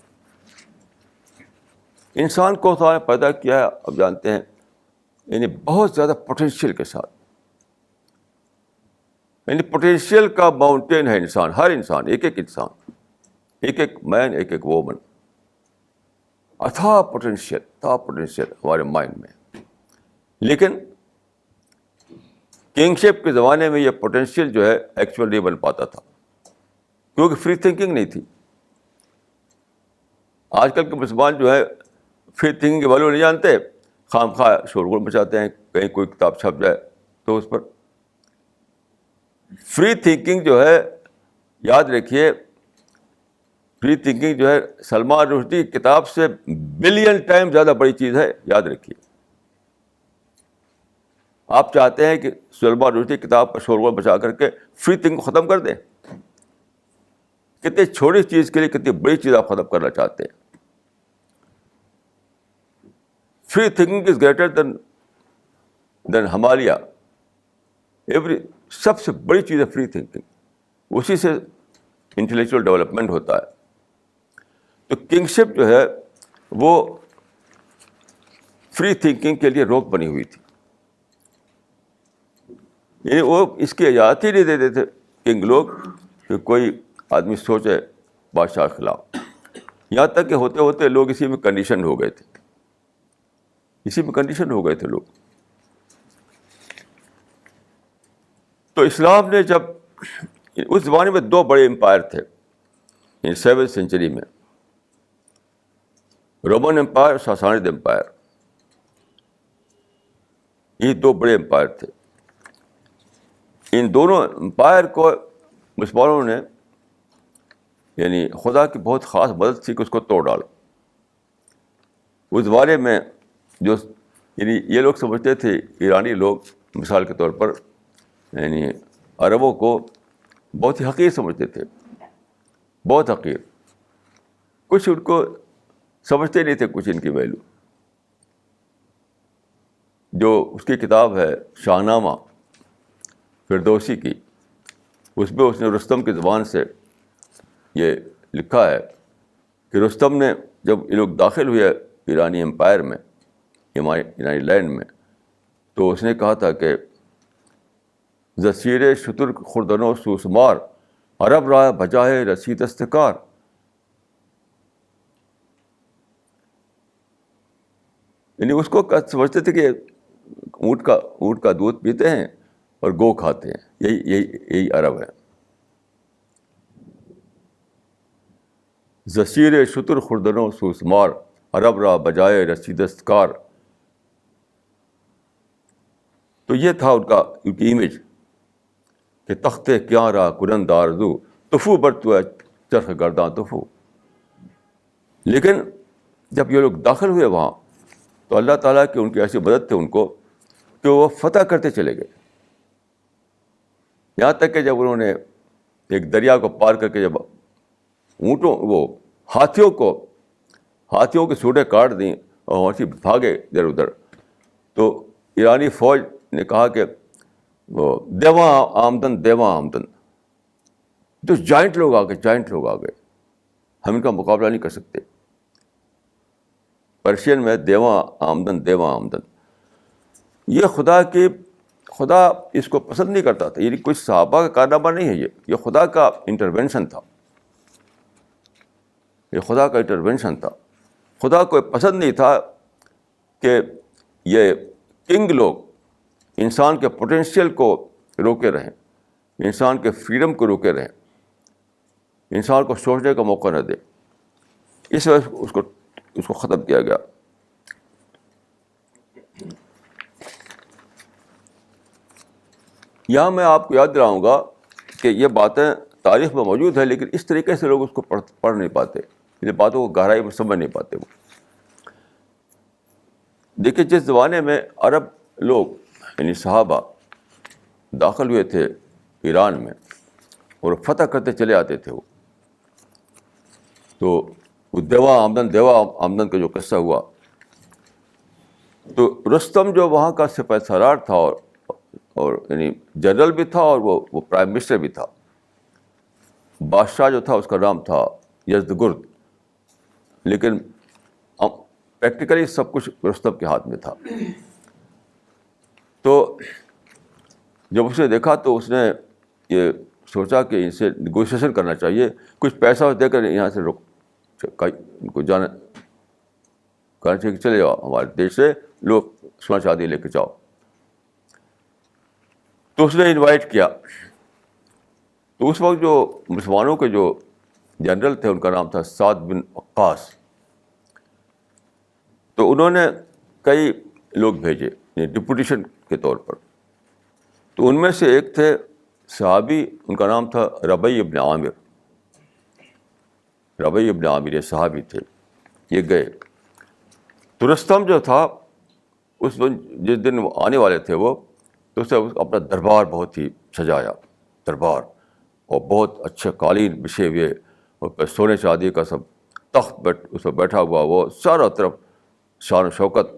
انسان کو خدا نے پیدا کیا ہے, اب جانتے ہیں, یعنی بہت زیادہ پوٹینشیل کے ساتھ. یعنی پوٹینشیل کا ماؤنٹین ہے انسان, ہر انسان, ایک ایک انسان, ایک ایک مین, ایک ایک وومن. تھا پوٹینشیل ہمارے مائنڈ میں. لیکن کنگشپ کے زمانے میں یہ پوٹینشیل جو ہے ایکچوئل نہیں بن پاتا تھا, کیونکہ فری تھنکنگ نہیں تھی. آج کل کے مسلمان جو ہے فری تھنکنگ کے ویلیو نہیں جانتے, خام خواہ شورغل مچاتے ہیں, کہیں کوئی کتاب چھپ جائے تو اس پر. فری تھنکنگ جو ہے, یاد رکھیے, فری تھنکنگ جو ہے سلمان رشدی کی کتاب سے بلین ٹائم زیادہ بڑی چیز ہے, یاد رکھیے. آپ چاہتے ہیں کہ سلمان رشدی کی کتاب پر شورغل مچا کر کے فری تھنکنگ کو ختم کر دیں؟ کتنی چھوٹی چیز کے لیے کتنی بڑی چیز آپ ختم کرنا چاہتے ہیں. Free thinking is greater than Himalaya. سب سے بڑی چیز ہے فری تھنکنگ. اسی سے انٹلیکچوئل ڈیولپمنٹ ہوتا ہے. تو کنگشپ جو ہے وہ فری تھنکنگ کے لیے روک بنی ہوئی تھی. یعنی وہ اس کی اجازت ہی نہیں دیتے تھے کنگ لوگ کہ کوئی آدمی سوچے بادشاہ کے خلاف. یہاں تک کہ ہوتے ہوتے لوگ اسی میں کنڈیشن ہو گئے تھے, لوگ. تو اسلام نے جب, اس زمانے میں 2 بڑے امپائر تھے 7ویں سینچری میں, رومن امپائر اور ساسانید امپائر. یہ 2 بڑے امپائر تھے. ان دونوں امپائر کو مسلمانوں نے, یعنی خدا کی بہت خاص مدد تھی کہ اس کو توڑ ڈالا. اس زمانے میں جو, یعنی یہ لوگ سمجھتے تھے, ایرانی لوگ مثال کے طور پر, یعنی عربوں کو بہت ہی حقیر سمجھتے تھے, بہت حقیر. کچھ ان کو سمجھتے نہیں تھے کچھ ان کی ویلو. جو اس کی کتاب ہے شاہ نامہ فردوسی کی, اس میں اس نے رستم کی زبان سے یہ لکھا ہے کہ رستم نے, جب یہ لوگ داخل ہوئے ایرانی امپائر میں, ایرانی لینڈ میں, تو اس نے کہا تھا کہ زسیر شتر خوردنو سوسمار عرب رائے بجائے رسی دستکار. یعنی اس کو سمجھتے تھے کہ اونٹ کا دودھ پیتے ہیں اور گو کھاتے ہیں, یہی عرب ہے. زسیر شتر خوردنو سوسمار عرب را بجائے رسی دستکار. تو یہ تھا ان کی امیج کہ تختے کیا را کنند آرزو تفو برتو ہے چرخ گرداں تفو. لیکن جب یہ لوگ داخل ہوئے وہاں, تو اللہ تعالیٰ کی ان کی ایسی مدد تھی ان کو کہ وہ فتح کرتے چلے گئے. یہاں تک کہ جب انہوں نے ایک دریا کو پار کر کے جب ہاتھیوں کی سوٹیں کاٹ دیں اور وہاں سے بھاگے ادھر ادھر, تو ایرانی فوج نے کہا کہ وہ دیواں آمدن. تو جائنٹ لوگ آ گئے, ہم ان کا مقابلہ نہیں کر سکتے. پرشین میں دیواں آمدن. یہ خدا اس کو پسند نہیں کرتا تھا. یہ کوئی صحابہ کا کارنامہ نہیں ہے, یہ خدا کا انٹرونشن تھا. خدا کو پسند نہیں تھا کہ یہ کنگ لوگ انسان کے پوٹینشیل کو روکے رہیں, انسان کے فریڈم کو روکے رہیں, انسان کو سوچنے کا موقع نہ دے. اس وجہ اس کو ختم کیا گیا. یہاں میں آپ کو یاد دلاؤں گا کہ یہ باتیں تاریخ میں موجود ہے، لیکن اس طریقے سے لوگ اس کو پڑھ نہیں پاتے، ان باتوں کو گہرائی میں سمجھ نہیں پاتے وہ. دیکھیے جس زمانے میں عرب لوگ یعنی صحابہ داخل ہوئے تھے ایران میں اور فتح کرتے چلے آتے تھے، وہ تو وہ دیوا آمدن کا جو قصہ ہوا، تو رستم جو وہاں کا سپہ سالار تھا اور یعنی جنرل بھی تھا اور وہ پرائم منسٹر بھی تھا. بادشاہ جو تھا اس کا نام تھا یزدگرد، لیکن پریکٹیکلی سب کچھ رستم کے ہاتھ میں تھا. تو جب اس نے دیکھا تو اس نے یہ سوچا کہ ان سے نیگوشیشن کرنا چاہیے، کچھ پیسہ دے کر یہاں سے ان کو کہنا چاہیے کہ چلے جاؤ ہمارے دیش سے، لوگ سونا چاندی لے کے جاؤ. تو اس نے انوائٹ کیا. تو اس وقت جو مسلمانوں کے جو جنرل تھے ان کا نام تھا سعد بن وقاص. تو انہوں نے کئی لوگ بھیجے ڈپوٹیشن کے طور پر. تو ان میں سے ایک تھے صحابی، ان کا نام تھا ربیع ابن عامر. ربیع ابن عامر یہ صحابی تھے، یہ گئے. تو رستم جو تھا اس جس دن وہ آنے والے تھے وہ، تو اس نے اپنا دربار بہت ہی سجایا، دربار، اور بہت اچھے قالین بچھے ہوئے اور سونے چاندی کا سب تخت اس میں بیٹھا ہوا، وہ چاروں طرف شان و شوکت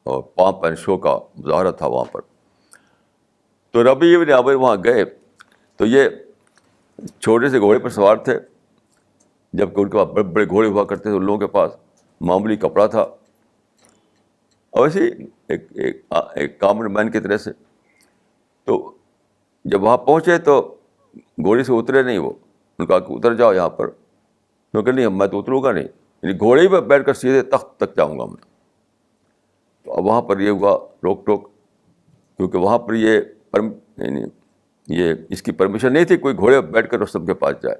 اور پامپ اینڈ شو کا مظاہرہ تھا وہاں پر. تو ربیع ابن عامر وہاں گئے تو یہ چھوٹے سے گھوڑے پر سوار تھے، جبکہ ان کے پاس بڑے بڑے گھوڑے ہوا کرتے تھے. ان لوگوں کے پاس معمولی کپڑا تھا، اور ویسے ایک کامن مین کی طرح سے. تو جب وہاں پہنچے تو گھوڑے سے اترے نہیں. وہ ان کا کہ اتر جاؤ یہاں پر. کیونکہ نہیں میں تو اتروں گا نہیں، یعنی گھوڑے پہ بیٹھ کر سیدھے تخت تک جاؤں گا میں. تو اب وہاں پر یہ ہوا روک ٹوک، کیونکہ وہاں پر یعنی یہ اس کی پرمیشن نہیں تھی کوئی گھوڑے پہ بیٹھ کر رستم کے پاس جائے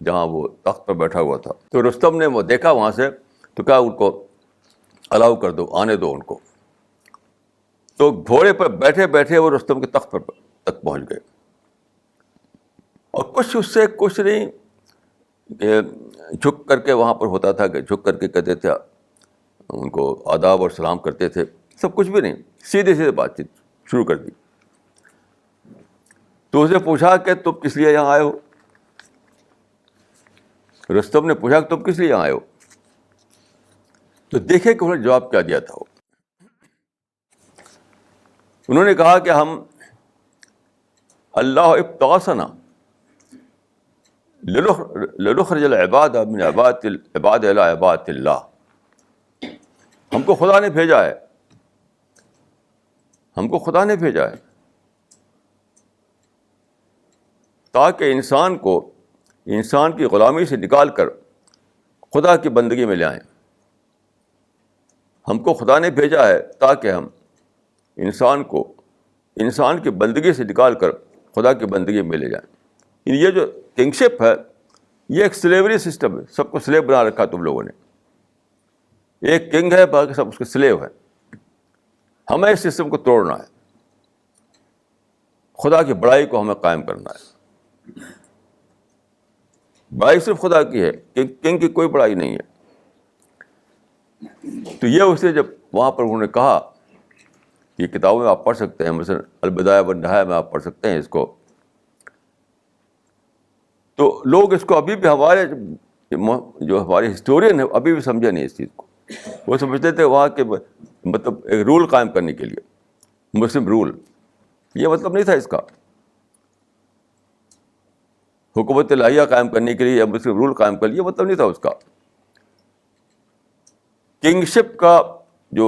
جہاں وہ تخت پر بیٹھا ہوا تھا. تو رستم نے وہ دیکھا وہاں سے، تو کہا ان کو الاؤ کر دو، آنے دو ان کو. تو گھوڑے پر بیٹھے بیٹھے وہ رستم کے تخت پر تک پہنچ گئے، اور کچھ اس سے کچھ نہیں جھک کر کے وہاں پر ہوتا تھا کہ جھک کر کے کہتے تھے ان کو آداب اور سلام کرتے تھے، سب کچھ بھی نہیں، سیدھے سیدھے بات چیت شروع کر دی. تو اس نے پوچھا کہ تم کس لیے یہاں آئے ہو؟ رستم نے پوچھا کہ تم کس لیے یہاں آئے ہو؟ تو دیکھے کہ انہوں نے جواب کیا دیا تھا. انہوں نے کہا کہ ہم اللہ ابتعثنا لنخرج العباد من عباد الى عباد اللہ. ہم کو خدا نے بھیجا ہے، ہم کو خدا نے بھیجا ہے تاکہ انسان کو انسان کی غلامی سے نکال کر خدا کی بندگی میں لے آئیں. ہم کو خدا نے بھیجا ہے تاکہ ہم انسان کو انسان کی بندگی سے نکال کر خدا کی بندگی میں لے جائیں. یہ جو کنگشپ ہے یہ ایک سلیوری سسٹم ہے، سب کو سلیو بنا رکھا تم لوگوں نے. ایک کنگ ہے، باقی سب اس کے سلیو ہیں. ہمیں اس سسٹم کو توڑنا ہے، خدا کی بڑائی کو ہمیں قائم کرنا ہے. بڑائی صرف خدا کی ہے، کنگ کی کوئی بڑائی نہیں ہے. تو یہ اسے جب وہاں پر انہوں نے کہا، یہ کتابوں میں آپ پڑھ سکتے ہیں، مثلا البدایہ والنہایہ میں آپ پڑھ سکتے ہیں اس کو. تو لوگ اس کو ابھی بھی ہمارے جو ہمارے ہسٹورین ہیں ابھی بھی سمجھے نہیں اس چیز کو. وہ سمجھتے تھے وہاں کے مطلب ایک رول قائم کرنے کے لیے، مسلم رول. یہ مطلب نہیں تھا اس کا. حکومت الہیہ قائم کرنے کے لیے یا مسلم رول قائم کر لیے، مطلب نہیں تھا اس کا. کنگشپ کا جو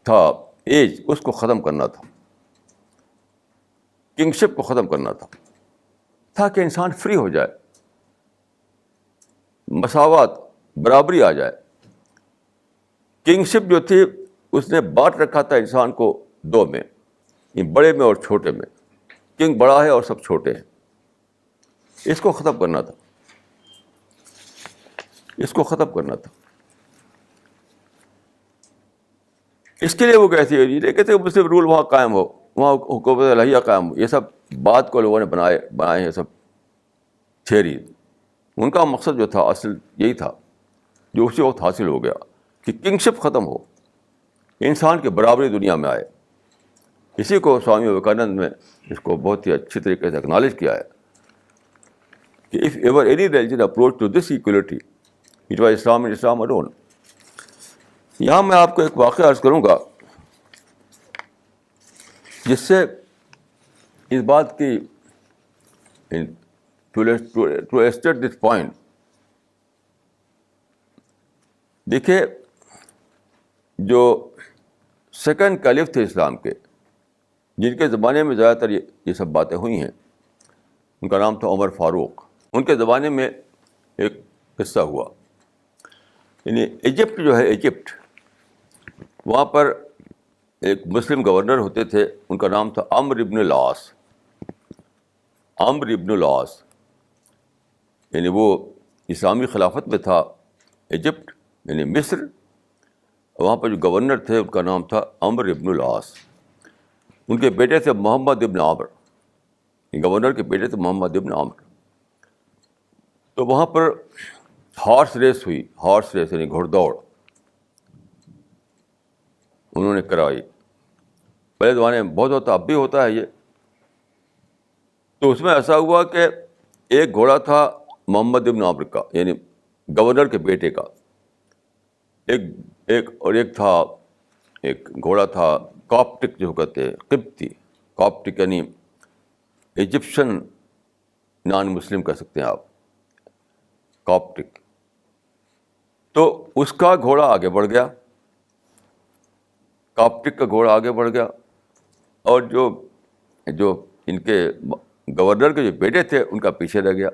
تھا ایج اس کو ختم کرنا تھا، کنگشپ کو ختم کرنا تھا تاکہ انسان فری ہو جائے، مساوات برابری آ جائے. کنگشپ جو تھی اس نے بانٹ رکھا تھا انسان کو دو میں، بڑے میں اور چھوٹے میں. کنگ بڑا ہے اور سب چھوٹے ہیں. اس کو ختم کرنا تھا، اس کو ختم کرنا تھا. اس کے لیے وہ کہتے ہیں یہ کہتے ہیں مسلم رول وہاں قائم ہو، وہاں حکومت الہیہ قائم ہو. یہ سب بات کو لوگوں نے بنائے ہیں سب تھیری. ان کا مقصد جو تھا اصل یہی تھا جو اسی وقت حاصل ہو گیا کہ کنگشپ ختم ہو, انسان کی برابری دنیا میں آئے. اسی کو سوامی وویکانند نے اس کو بہت ہی اچھی طریقے سے اکنالج کیا ہے کہ if ever any religion approach to this equality it was Islam and Islam alone. یہاں میں آپ کو ایک واقعہ عرض کروں گا جس سے اس بات کی ٹو ایسٹیٹ دس پوائنٹ. دیکھیے, جو سیکنڈ کیلف تھے اسلام کے, جن کے زمانے میں زیادہ تر یہ سب باتیں ہوئی ہیں, ان کا نام تھا عمر فاروق. ان کے زمانے میں ایک قصہ ہوا, یعنی ایجپٹ جو ہے, ایجپٹ, وہاں پر ایک مسلم گورنر ہوتے تھے, ان کا نام تھا عمرو ابن العاص. عمرو ابن العاص یعنی وہ اسلامی خلافت میں تھا ایجپٹ یعنی مصر. وہاں پر جو گورنر تھے ان کا نام تھا عمرو ابن العاص. ان کے بیٹے تھے محمد ابن عامر. گورنر کے بیٹے تھے محمد ابن عامر. تو وہاں پر ہارس ریس ہوئی, ہارس ریس یعنی گھوڑ دوڑ انہوں نے کرائی. پہلے زمانے میں بہت ہوتا, اب بھی ہوتا ہے یہ. تو اس میں ایسا ہوا کہ ایک گھوڑا تھا محمد ابن عامر کا یعنی گورنر کے بیٹے کا, ایک تھا, ایک گھوڑا تھا کاپٹک جو کہتے ہیں, قبطی. کاپٹک یعنی ایجپشن نان مسلم کہہ سکتے ہیں آپ, کاپٹک. تو اس کا گھوڑا آگے بڑھ گیا, کاپٹک کا گھوڑا آگے بڑھ گیا, اور جو ان کے گورنر کے جو بیٹے تھے ان کا پیچھے رہ گیا,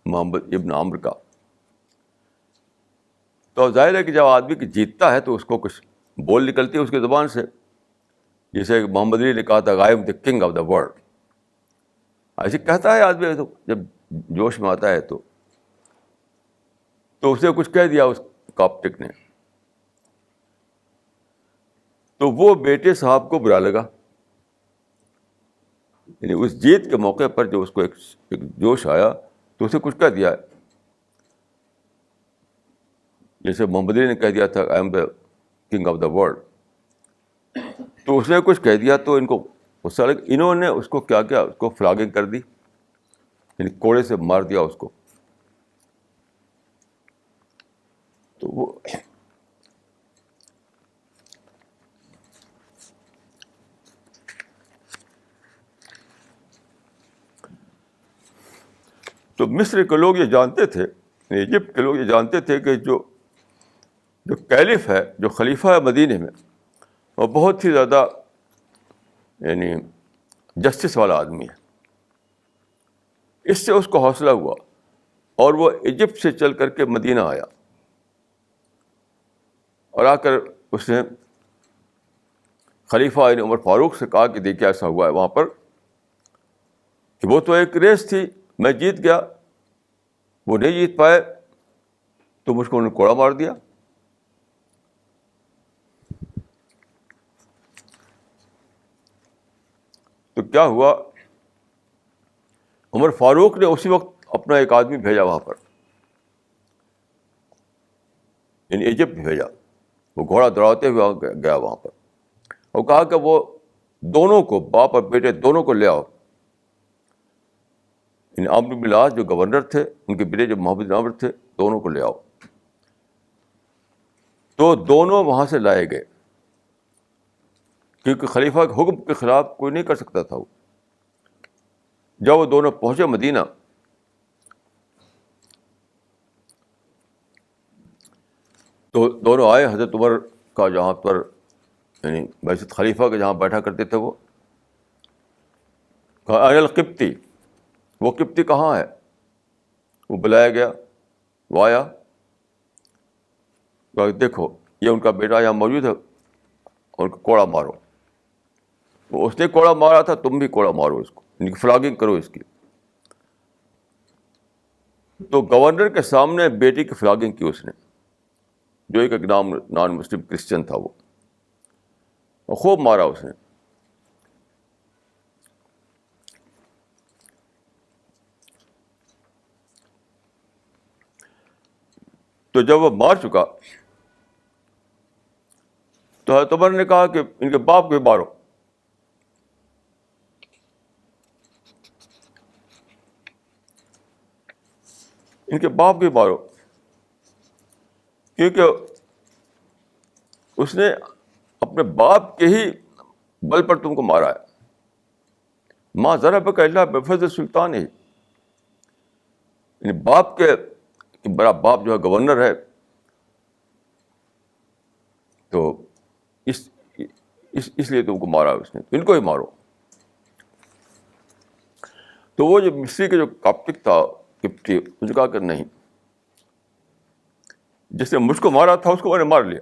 محمد ابن عامر کا. تو ظاہر ہے کہ جب آدمی کی جیتتا ہے تو اس کو کچھ بول نکلتی ہے اس کی زبان سے, جیسے محمد علی نے کہا تھا I am the king of the world. ایسے کہتا ہے آدمی تو جب جوش میں آتا ہے تو اسے کچھ کہہ دیا اس کاپٹک نے. تو وہ بیٹے صاحب کو برا لگا, یعنی اس جیت کے موقع پر جو اس کو ایک جوش آیا تو اسے کچھ کہہ دیا, جیسے محمد علی نے کہہ دیا تھا I am the king of the world. تو اس نے کچھ کہہ دیا تو ان کو غصہ لگا. انہوں نے اس کو کیا کیا, اس کو فلاگنگ کر دی, یعنی کوڑے سے مار دیا اس کو. تو وہ تو مصر کے لوگ یہ جانتے تھے, ایجپٹ کے لوگ یہ جانتے تھے کہ جو کیلف ہے, جو خلیفہ ہے مدینے میں, وہ بہت ہی زیادہ یعنی جسٹس والا آدمی ہے. اس سے اس کو حوصلہ ہوا اور وہ ایجپٹ سے چل کر کے مدینہ آیا, اور آ کر اس نے خلیفہ یعنی عمر فاروق سے کہا کہ دیکھیے ایسا ہوا ہے وہاں پر کہ وہ تو ایک ریس تھی, میں جیت گیا, وہ نہیں جیت پائے, تو مجھ کو انہوں نے کوڑا مار دیا. تو کیا ہوا, عمر فاروق نے اسی وقت اپنا ایک آدمی بھیجا وہاں پر, یعنی ایجپٹ بھیجا. وہ گھوڑا دوڑاتے ہوئے گیا وہاں پر اور کہا کہ وہ دونوں کو, باپ اور بیٹے دونوں کو لے آؤ. یعنی عمرو بن العاص جو گورنر تھے, ان کے بیٹے جو محمد بن عامر تھے, دونوں کو لے آؤ. تو دونوں وہاں سے لائے گئے, کیونکہ خلیفہ کے حکم کے خلاف کوئی نہیں کر سکتا تھا. وہ جب وہ دونوں پہنچے مدینہ تو دونوں آئے حضرت عمر کا جہاں پر یعنی بیست خلیفہ کے جہاں بیٹھا کرتے تھے, وہ کہا این القبطی, وہ قبطی کہاں ہے. وہ بلایا گیا, وہ آیا, کہا دیکھو یہ ان کا بیٹا یہاں موجود ہے, اور کوڑا مارو. اس نے کوڑا مارا تھا, تم بھی کوڑا مارو اس کو, یعنی فلاگنگ کرو اس کی. تو گورنر کے سامنے بیٹی کی فلاگنگ کی اس نے, جو ایک نان مسلم کرسچن تھا, وہ خوب مارا اس نے. تو جب وہ مار چکا تو حضرت عمر نے کہا کہ ان کے باپ کو بھی مارو. ان کے باپ بھی مارو, کیونکہ اس نے اپنے باپ کے ہی بل پر تم کو مارا ہے. ما ضربک الا بفضل سلطان ہی, یعنی باپ کے بڑا باپ جو ہے گورنر ہے, تو اس لیے تم کو مارا اس نے, ان کو ہی مارو. تو وہ جو مصری کے جو کاپٹک تھا کپٹی, اس نے کہا کہ نہیں, جس نے مجھ کو مارا تھا اس کو میں نے مار لیا,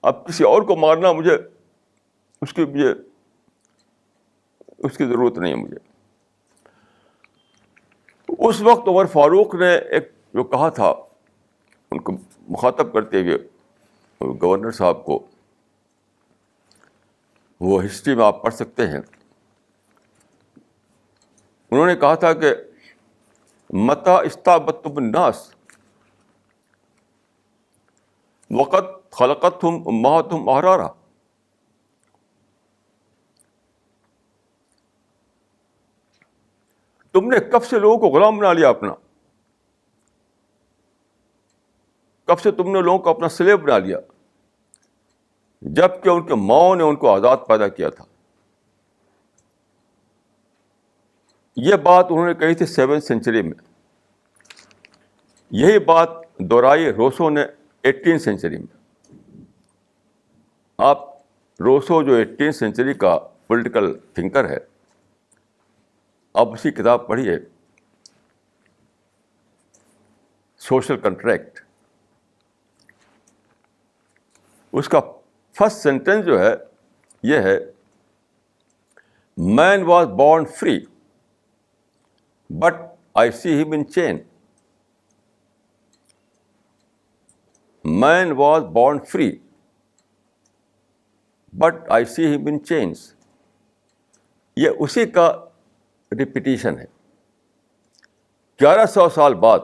اب کسی اور کو مارنا مجھے اس کی ضرورت نہیں ہے مجھے. اس وقت عمر فاروق نے ایک جو کہا تھا ان کو مخاطب کرتے ہوئے گورنر صاحب کو, وہ ہسٹری میں آپ پڑھ سکتے ہیں. انہوں نے کہا تھا کہ متی استعبدتم الناس وقد خلقتہم امہاتہم احرارا. تم نے کب سے لوگوں کو غلام بنا لیا اپنا, کب سے تم نے لوگوں کو اپنا سلیب بنا لیا, جبکہ ان کے ماؤں نے ان کو آزاد پیدا کیا تھا. یہ بات انہوں نے کہی تھی 7ویں سینچری میں. یہی بات دہرائی روسو نے 18 سینچری میں. آپ روسو جو 18 سینچری کا پولیٹیکل تھنکر ہے, آپ اسی کتاب پڑھیے, سوشل کنٹریکٹ. اس کا فرسٹ سینٹینس جو ہے یہ ہے, man was born free but I see him in chain. Man was born free but I see him in chances. یہ اسی کا ریپیٹیشن ہے 1100 سال بعد.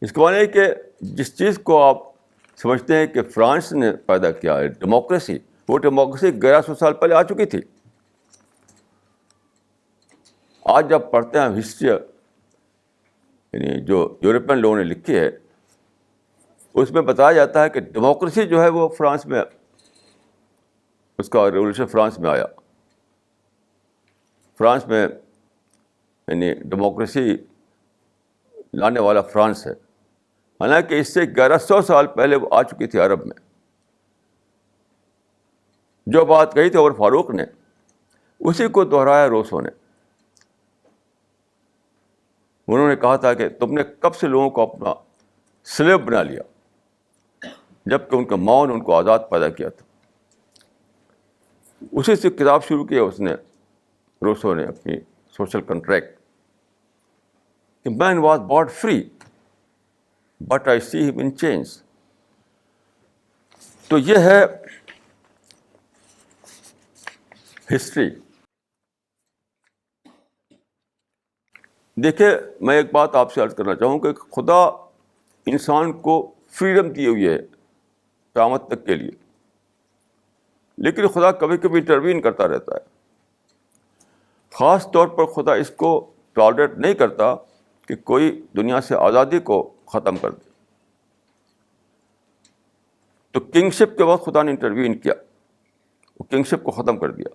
اس کو معنی ہے کہ جس چیز کو آپ سمجھتے ہیں کہ فرانس نے پیدا کیا ہے ڈیموکریسی, وہ ڈیموکریسی 1100 سال پہلے آ چکی تھی. آج جب پڑھتے ہیں ہسٹری, یعنی جو یورپین لوگوں نے لکھی ہے, اس میں بتایا جاتا ہے کہ ڈیموکریسی جو ہے وہ فرانس میں, اس کا ریولیوشن فرانس میں آیا. فرانس میں یعنی ڈیموکریسی لانے والا فرانس ہے, حالانکہ اس سے 1100 سال پہلے وہ آ چکی تھی عرب میں. جو بات کہی تھی عمر فاروق نے, اسی کو دہرایا روسو نے. انہوں نے کہا تھا کہ تم نے کب سے لوگوں کو اپنا سلیب بنا لیا, جبکہ ان کے ماؤں نے ان کو آزاد پیدا کیا تھا. اسی سے کتاب شروع کی اس نے, روسو نے, اپنی سوشل کنٹریکٹ, کہ man was born free but I see him in chains. تو یہ ہے ہسٹری. دیکھیے, میں ایک بات آپ سے عرض کرنا چاہوں کہ خدا انسان کو فریڈم دیے ہوئی ہے قیامت تک کے لیے, لیکن خدا کبھی کبھی انٹروین کرتا رہتا ہے. خاص طور پر خدا اس کو ٹالریٹ نہیں کرتا کہ کوئی دنیا سے آزادی کو ختم کر دے. تو کنگشپ کے وقت خدا نے انٹروین کیا, وہ کنگشپ کو ختم کر دیا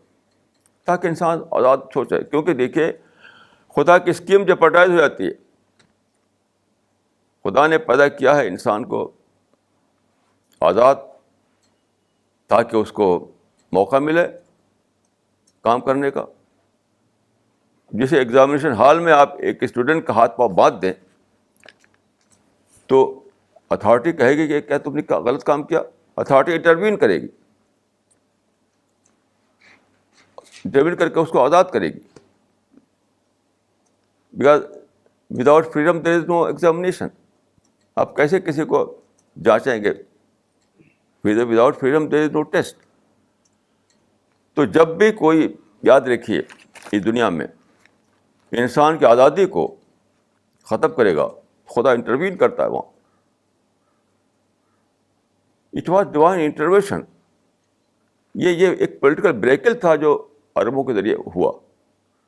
تاکہ انسان آزاد ہو جائے. کیونکہ دیکھیے, خدا کی اسکیم جیپرڈائز ہو جاتی ہے. خدا نے پیدا کیا ہے انسان کو آزاد تاکہ اس کو موقع ملے کام کرنے کا. جیسے ایگزامینیشن ہال میں آپ ایک اسٹوڈنٹ کا ہاتھ پاؤں باندھ دیں تو اتھارٹی کہے گی کہ کیا تم نے غلط کام کیا. اتھارٹی انٹروین کرے گی, انٹروین کر کے اس کو آزاد کرے گی. Because without freedom there is no examination. آپ کیسے کسی کو جانچیں گے؟ Without freedom there is no test. تو جب بھی کوئی, یاد رکھیے اس دنیا میں انسان کی آزادی کو ختم کرے گا, خدا انٹروین کرتا ہے وہاں. It was divine intervention. یہ ایک پولیٹیکل بریکل تھا جو عربوں کے ذریعے ہوا,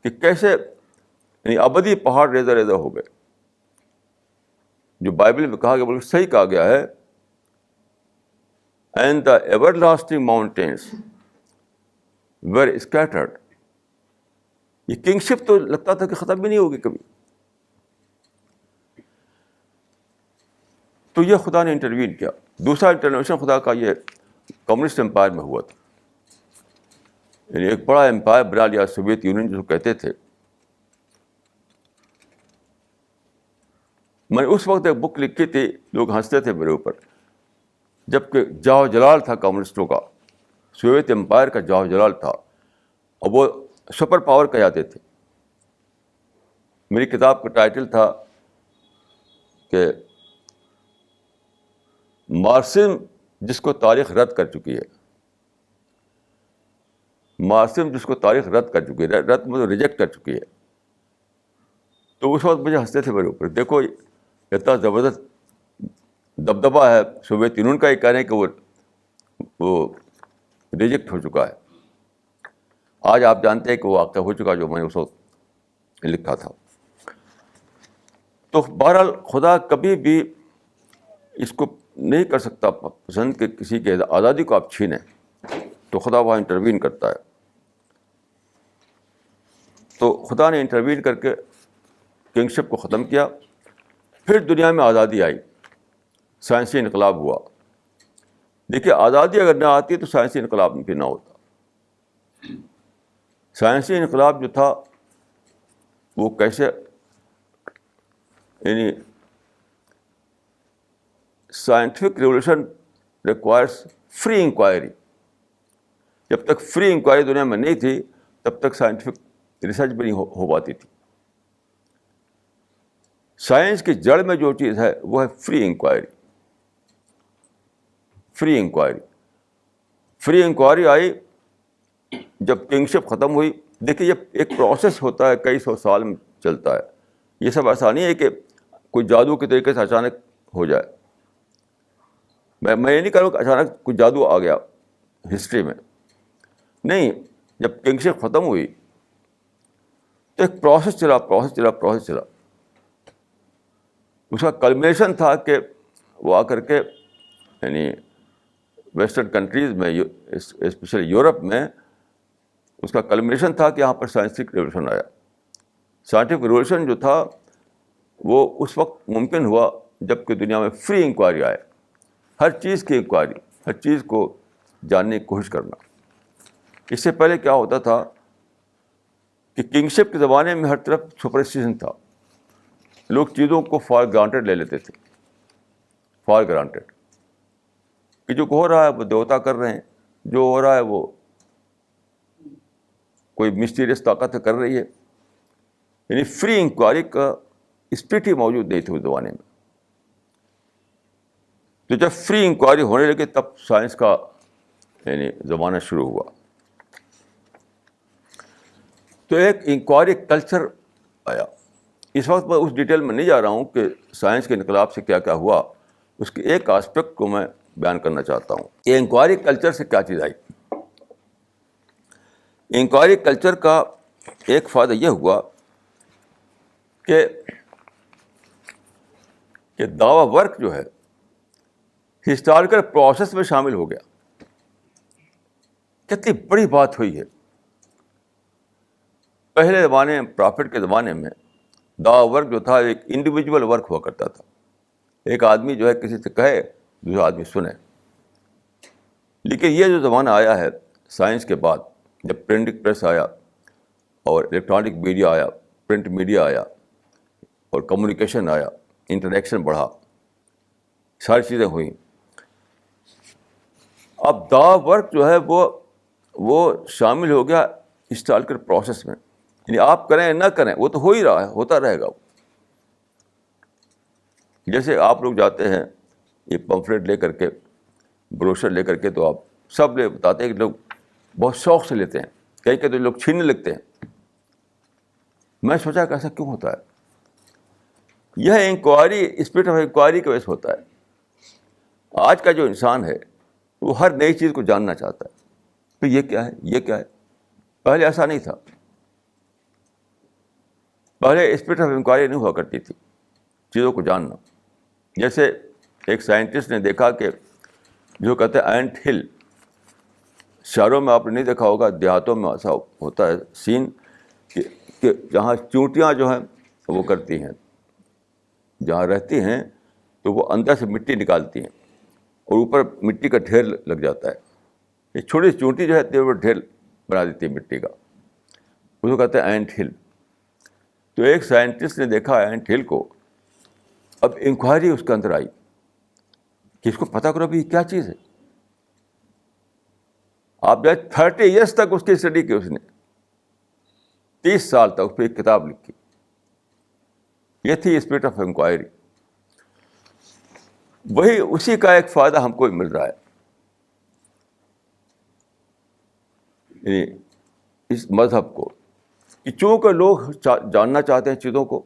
کہ کیسے یعنی ابدی پہاڑ ریزہ ریزہ ہو گئے. جو بائبل میں کہا گیا بالکل صحیح کہا گیا ہے, and the ever lasting mountains where scattered. یہ کنگشپ تو لگتا تھا کہ ختم بھی نہیں ہوگی کبھی. تو یہ خدا نے انٹروین کیا. دوسرا انٹروینشن خدا کا یہ کمیونسٹ امپائر میں ہوا تھا. یعنی ایک بڑا امپائر بنا لیا سوویت یونین جو کہتے تھے. میں نے اس وقت ایک بک لکھی تھی, لوگ ہنستے تھے میرے اوپر, جبکہ جاؤ جلال تھا کمیونسٹوں کا, سوویت امپائر کا جاؤ جلال تھا, اور وہ سپر پاور کہلاتے تھے. میری کتاب کا ٹائٹل تھا کہ مارکسزم جس کو تاریخ رد کر چکی ہے. مارکسزم جس کو تاریخ رد کر چکی ہے, رد مطلب ریجیکٹ کر چکی ہے. تو اس وقت مجھے ہنستے تھے میرے اوپر, دیکھو اتنا زبردست دبدبا ہے سوویت یونین کا, یہ کہہ رہے ہیں کہ وہ ریجیکٹ ہو چکا ہے. آج آپ جانتے ہیں کہ وہ واقعہ ہو چکا جو میں نے اس وقت لکھا تھا. تو بہرحال خدا کبھی بھی اس کو نہیں کر سکتا پسند کہ کسی کی آزادی کو آپ چھینیں, تو خدا وہاں انٹروین کرتا ہے. تو خدا نے انٹروین کر کے کنگشپ کو ختم کیا. پھر دنیا میں آزادی آئی, سائنسی انقلاب ہوا. دیکھیے آزادی اگر نہ آتی تو سائنسی انقلاب بھی نہ ہوتا. سائنسی انقلاب جو تھا وہ کیسے, یعنی scientific revolution requires free inquiry. جب تک فری انکوائری دنیا میں نہیں تھی تب تک سائنٹیفک ریسرچ بھی نہیں ہو پاتی تھی. سائنس کی جڑ میں جو چیز ہے وہ ہے free inquiry. Free inquiry, free inquiry آئی جب کنگشپ ختم ہوئی. دیکھیے یہ ایک پروسیس ہوتا ہے, کئی سو سال میں چلتا ہے. یہ سب ایسا نہیں ہے کہ کوئی جادو کے طریقے سے اچانک ہو جائے. میں یہ نہیں کروں کہ اچانک کوئی جادو آ گیا ہسٹری میں, نہیں. جب کنگشپ ختم ہوئی تو ایک پروسیس چلا. اس کا کلمنیشن تھا کہ وہ آ کر کے یعنی ویسٹرن کنٹریز میں, اسپیشلی یورپ میں, اس کا کلمنیشن تھا کہ یہاں پر سائنٹیفک ریولیوشن آیا. سائنٹیفک ریولیوشن جو تھا وہ اس وقت ممکن ہوا جب کہ دنیا میں فری انکوائری آئے. ہر چیز کی انکوائری, ہر چیز کو جاننے کی کوشش کرنا. اس سے پہلے کیا ہوتا تھا کہ کنگشپ کے زمانے میں ہر طرف سپرسٹیشن تھا. لوگ چیزوں کو فار گرانٹیڈ لے لیتے تھے, فار گرانٹیڈ, کہ جو ہو رہا ہے وہ دیوتا کر رہے ہیں, جو ہو رہا ہے وہ کوئی مسٹیریس طاقت کر رہی ہے. یعنی فری انکوائری کا اسپرٹ ہی موجود نہیں تھی اس زمانے میں. تو جب فری انکوائری ہونے لگی تب سائنس کا یعنی زمانہ شروع ہوا. تو ایک انکوائری کلچر آیا. اس وقت میں اس ڈیٹیل میں نہیں جا رہا ہوں کہ سائنس کے انقلاب سے کیا کیا ہوا, اس کے ایک آسپیکٹ کو میں بیان کرنا چاہتا ہوں. یہ انکوائری کلچر سے کیا چیز آئی. انکوائری کلچر کا ایک فائدہ یہ ہوا کہ دعوی ورک جو ہے ہسٹوریکل پروسیس میں شامل ہو گیا. کتنی بڑی بات ہوئی ہے. پہلے زمانے میں, پرافٹ کے زمانے میں, دعوی ورک جو تھا ایک انڈیویجول ورک ہوا کرتا تھا. ایک آدمی جو ہے کسی سے کہے, دوسرا آدمی سنے. لیکن یہ جو زمانہ آیا ہے سائنس کے بعد, جب پرنٹنگ پریس آیا اور الیکٹرانک میڈیا آیا, پرنٹ میڈیا آیا اور کمیونیکیشن آیا, انٹریکشن بڑھا, ساری چیزیں ہوئیں. اب دعوی ورک جو ہے وہ شامل ہو گیا ہسٹوریکل پروسیس میں. یعنی آپ کریں نہ کریں وہ تو ہو ہی رہا ہے, ہوتا رہے گا. جیسے آپ لوگ جاتے ہیں یہ پمفلیٹ لے کر کے, بروشر لے کر کے, تو آپ سب لے بتاتے ہیں کہ لوگ بہت شوق سے لیتے ہیں, کئی تو لوگ چھیننے لگتے ہیں. میں سوچا کہ ایسا کیوں ہوتا ہے. یہ انکوائری، اسپرٹ آف انکوائری کی وجہ سے ہوتا ہے. آج کا جو انسان ہے وہ ہر نئی چیز کو جاننا چاہتا ہے کہ یہ کیا ہے، یہ کیا ہے. پہلے ایسا نہیں تھا. پہلے اسپرٹ آف انکوائری نہیں ہوا کرتی تھی چیزوں کو جاننا. جیسے ایک سائنٹسٹ نے دیکھا کہ جو کہتے ہیں اینٹ ہل، شہروں میں آپ نے نہیں دیکھا ہوگا، دیہاتوں میں ایسا ہوتا ہے سین کہ جہاں چونٹیاں جو ہیں وہ کرتی ہیں، جہاں رہتی ہیں تو وہ اندر سے مٹی نکالتی ہیں اور اوپر مٹی کا ڈھیر لگ جاتا ہے. یہ چھوٹی سی چونٹی جو ہے وہ ڈھیر بنا دیتی ہے مٹی کا، اس کو کہتے ہیں اینٹ ہل. تو ایک سائنٹسٹ نے دیکھا اینٹ ہل کو. اب انکوائری اس کے اندر آئی کہ اس کو پتہ کرو بھی یہ کیا چیز ہے. آپ جو 30 ایئرس تک اس کی اسٹڈی کی، اس نے 30 سال تک اس پہ ایک کتاب لکھی. یہ تھی اسپرٹ آف انکوائری. وہی اسی کا ایک فائدہ ہم کو مل رہا ہے. یعنی اس مذہب کو کہ چونکہ لوگ جاننا چاہتے ہیں چیزوں کو،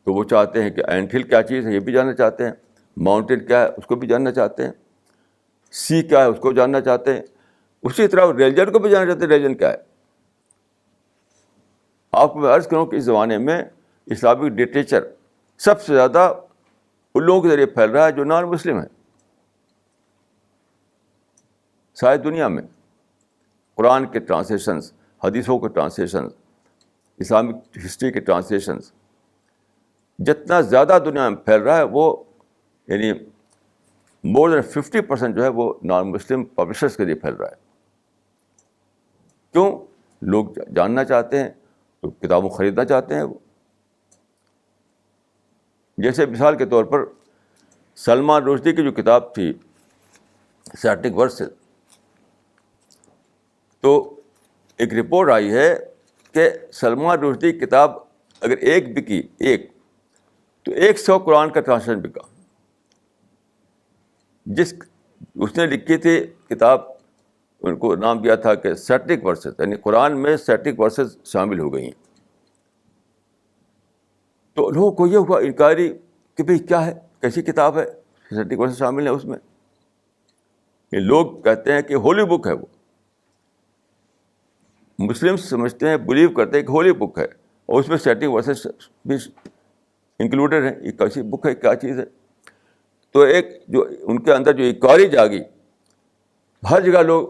تو وہ چاہتے ہیں کہ اینٹ ہل کیا چیز ہے یہ بھی جاننا چاہتے ہیں، ماؤنٹین کیا ہے اس کو بھی جاننا چاہتے ہیں، سی کیا ہے اس کو جاننا چاہتے ہیں. اسی طرح ریلیجن کو بھی جاننا چاہتے ہیں ریلیجن کیا ہے. آپ کو میں عرض کروں کہ اس زمانے میں اسلامک لٹریچر سب سے زیادہ ان لوگوں کے ذریعے پھیل رہا ہے جو نان مسلم ہیں. ساری دنیا میں قرآن کے ٹرانسلیشنز، حدیثوں کے ٹرانسلیشنز، اسلامک ہسٹری کے ٹرانسلیشنز جتنا زیادہ دنیا میں پھیل رہا ہے، وہ یعنی مور دین 50% جو ہے وہ نان مسلم پبلشرس کے لیے پھیل رہا ہے. کیوں؟ لوگ جاننا چاہتے ہیں تو کتابوں خریدنا چاہتے ہیں. وہ جیسے مثال کے طور پر سلمان رشدی کی جو کتاب تھی سیٹک ورسز، تو ایک رپورٹ آئی ہے کہ سلمان رشدی کی کتاب اگر ایک بکی، ایک تو 100 قرآن کا ٹرانسلیشن بکا. جس اس نے لکھی تھی کتاب، ان کو نام دیا تھا کہ سیٹک ورسز، یعنی قرآن میں سیٹک ورسز شامل ہو گئی ہیں. تو لوگوں کو یہ ہوا انکوائری کہ بھئی کیا ہے، کیسی کتاب ہے، سیٹک ورسز شامل ہیں اس میں. یہ لوگ کہتے ہیں کہ ہولی بک ہے. وہ مسلم سمجھتے ہیں، بلیو کرتے ہیں کہ ہولی بک ہے، اور اس میں سیٹک ورسز بھی انکلوڈیڈ ہیں. یہ کیسی بک ہے، کیا چیز ہے؟ تو ایک جو ان کے اندر جو انکوائری جاگی، ہر جگہ لوگ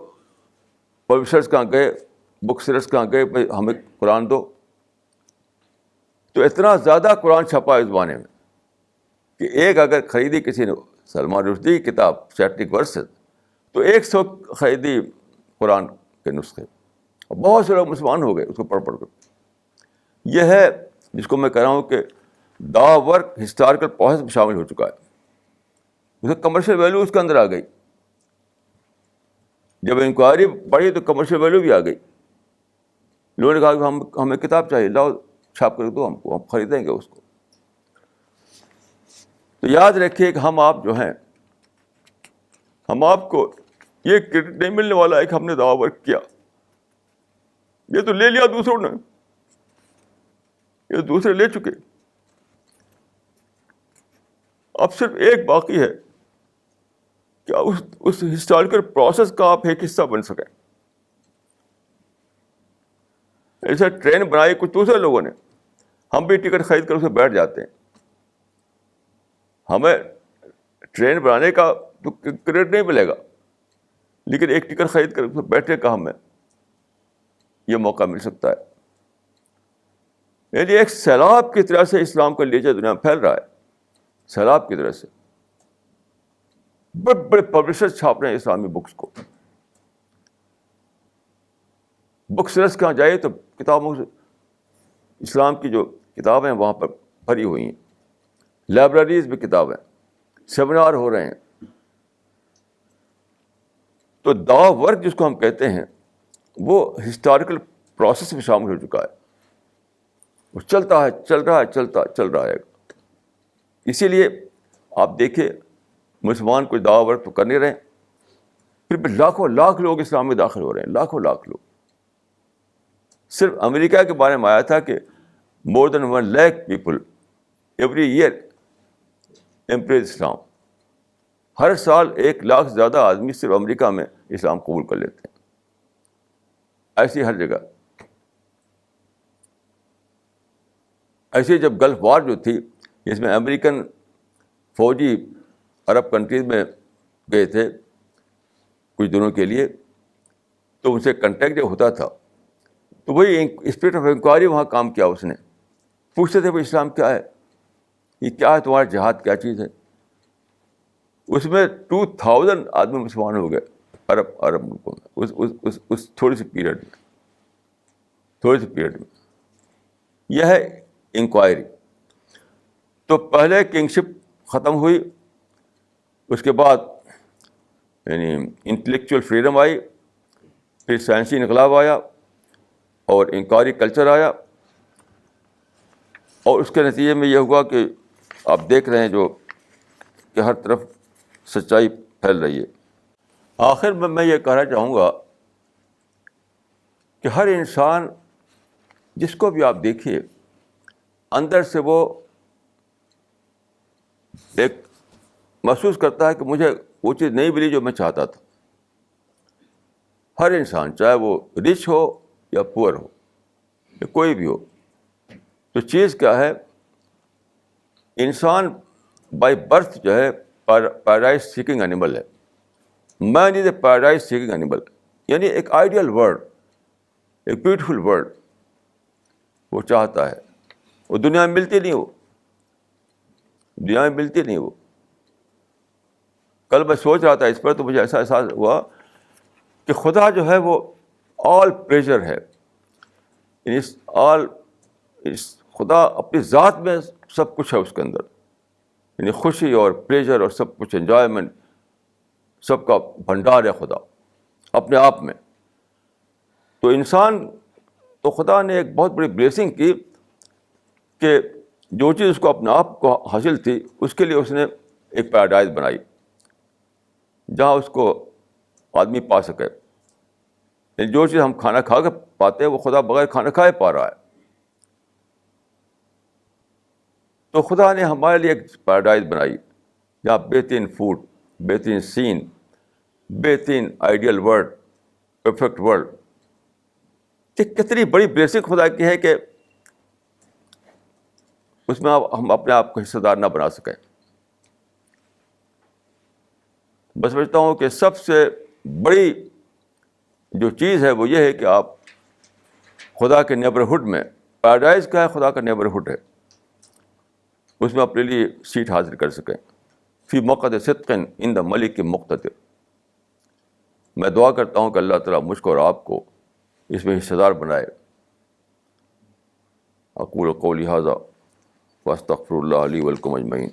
پبلشرس کہاں گئے، بک سیلرس کہاں گئے، بھائی ہمیں قرآن دو. تو اتنا زیادہ قرآن چھپا اس زمانے میں کہ ایک اگر خریدی کسی نے سلمان رشدی کی کتاب سیٹک ورسز، تو 100 خریدی قرآن کے نسخے. بہت سے لوگ مسلمان ہو گئے اس کو پڑھ کر. یہ ہے جس کو میں کہہ رہا ہوں کہ دا ورک ہسٹوریکل پروسیس میں شامل ہو چکا ہے. اسے کمرشل ویلیو اس کے اندر آ گئی. جب انکوائری بڑھی تو کمرشل ویلیو بھی آ گئی. لوگوں نے کہا کہ ہمیں کتاب چاہیے، لاؤ چھاپ کر دو ہم کو، ہم خریدیں گے اس کو. تو یاد رکھیے کہ ہم آپ جو ہیں، ہم آپ کو یہ کریڈٹ نہیں ملنے والا ہے کہ ہم نے دعویٰ ورک کیا. یہ تو لے لیا دوسروں نے، یہ دوسرے لے چکے. اب صرف ایک باقی ہے کہ اس ہسٹوریکل پروسیس کا آپ ایک حصہ بن سکیں. ایسے ٹرین بنائی کچھ دوسرے لوگوں نے، ہم بھی ٹکٹ خرید کر اسے بیٹھ جاتے ہیں. ہمیں ٹرین بنانے کا تو کریڈٹ نہیں ملے گا، لیکن ایک ٹکٹ خرید کر اسے بیٹھنے کا ہمیں یہ موقع مل سکتا ہے. یعنی ایک سیلاب کی طرح سے اسلام کا لیجر دنیا میں پھیل رہا ہے. سیلاب کی طرح سے بڑے بڑے پبلشر چھاپ رہے ہیں اسلامی بکس کو. بک سیلرس کہاں جائے تو کتابوں سے، اسلام کی جو کتابیں وہاں پر بھری ہوئی ہیں. لائبریریز میں کتابیں، سیمینار ہو رہے ہیں. تو دعویٰ ورک جس کو ہم کہتے ہیں وہ ہسٹوریکل پروسیس میں شامل ہو چکا ہے. وہ چلتا ہے، چل رہا ہے، چل رہا ہے. اسی لیے آپ دیکھیں مسلمان کوئی دعویٰ ورک تو کر نہیں رہے، پھر بھی لاکھوں لاکھ لوگ اسلام میں داخل ہو رہے ہیں، لاکھوں لاکھ لوگ. صرف امریکہ کے بارے میں آیا تھا کہ مور دین 1 lakh پیپل ایوری ایئر امپریز اسلام. ہر سال 1 لاکھ سے زیادہ آدمی صرف امریکہ میں اسلام قبول کر لیتے ہیں. ایسی ہر جگہ. ایسے جب گلف وار جو تھی جس میں امریکن فوجی عرب کنٹریز میں گئے تھے کچھ دنوں کے لیے, تو ان سے کنٹیکٹ جب ہوتا تھا تو وہی اسپرٹ آف انکوائری وہاں کام کیا. اس نے پوچھتے تھے بھائی اسلام کیا ہے, یہ کیا ہے تمہارا جہاد کیا چیز ہے. اس میں 2000 آدمی مسلمان ہو گئے عرب ملکوں میں اس تھوڑی سی پیریڈ میں. یہ ہے انکوائری. تو پہلے کنگشپ ختم ہوئی, اس کے بعد یعنی انٹلیکچوئل فریڈم آئی, پھر سائنسی انقلاب آیا اور انکوائری کلچر آیا, اور اس کے نتیجے میں یہ ہوا کہ آپ دیکھ رہے ہیں جو کہ ہر طرف سچائی پھیل رہی ہے. آخر میں یہ کہنا چاہوں گا کہ ہر انسان جس کو بھی آپ دیکھیے اندر سے وہ ایک محسوس کرتا ہے کہ مجھے وہ چیز نہیں ملی جو میں چاہتا تھا. ہر انسان, چاہے وہ رچ ہو یا پور ہو یا کوئی بھی ہو. تو چیز کیا ہے, انسان بائی برتھ جو ہے پیراڈائز سیکنگ اینیمل ہے. مین از اے پیراڈائز سیکنگ اینیمل, یعنی ایک آئیڈیل ورلڈ, ایک بیوٹیفل ورلڈ وہ چاہتا ہے. وہ دنیا میں ملتی نہیں وہ. کل میں سوچ رہا تھا اس پر, تو مجھے ایسا احساس ہوا کہ خدا جو ہے وہ آل پلیزر ہے. خدا اپنی ذات میں سب کچھ ہے اس کے اندر, یعنی خوشی اور پلیزر اور سب کچھ, انجوائمنٹ, سب کا بھنڈار ہے خدا اپنے آپ میں. تو انسان تو خدا نے ایک بہت بڑی بلیسنگ کی کہ جو چیز اس کو اپنے آپ کو حاصل تھی اس کے لیے اس نے ایک پیراڈائز بنائی جہاں اس کو آدمی پا سکے. یعنی جو چیز ہم کھانا کھا کے پاتے ہیں وہ خدا بغیر کھانا کھائے پا رہا ہے. تو خدا نے ہمارے لیے ایک پیراڈائز بنائی جہاں بہترین فوڈ, بہترین سین, بہترین آئیڈیل ورلڈ, پرفیکٹ ورلڈ. کتنی بڑی بلیسنگ خدا کی ہے کہ اس میں ہم اپنے آپ کو حصہ دار نہ بنا سکیں. بس سمجھتا ہوں کہ سب سے بڑی جو چیز ہے وہ یہ ہے کہ آپ خدا کے نیبرہڈ میں, پیراڈائز کا ہے خدا کا نیبرہڈ ہے, اس میں اپنے لیے سیٹ حاصل کر سکیں. فی مقعد صدق عند ملک مقتدر. میں دعا کرتا ہوں کہ اللہ تعالیٰ مجھ کو اور آپ کو اس میں حصہ دار بنائے. اقول قولی ھذا واستغفر اللہ لی ولکم اجمعین.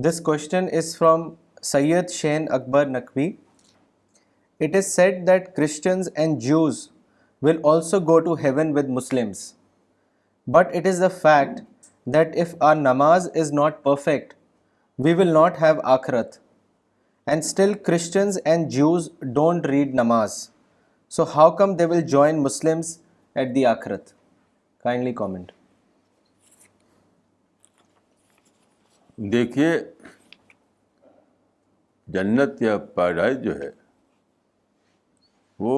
This question is from Sayyid Shain Akbar Naqvi. It is said that Christians and Jews will also go to heaven with Muslims. But it is a fact that if our namaz is not perfect, we will not have akhirat. And still Christians and Jews don't read namaz. So how come they will join Muslims at the akhirat? Kindly comment. دیکھیے, جنت یا paradise جو ہے وہ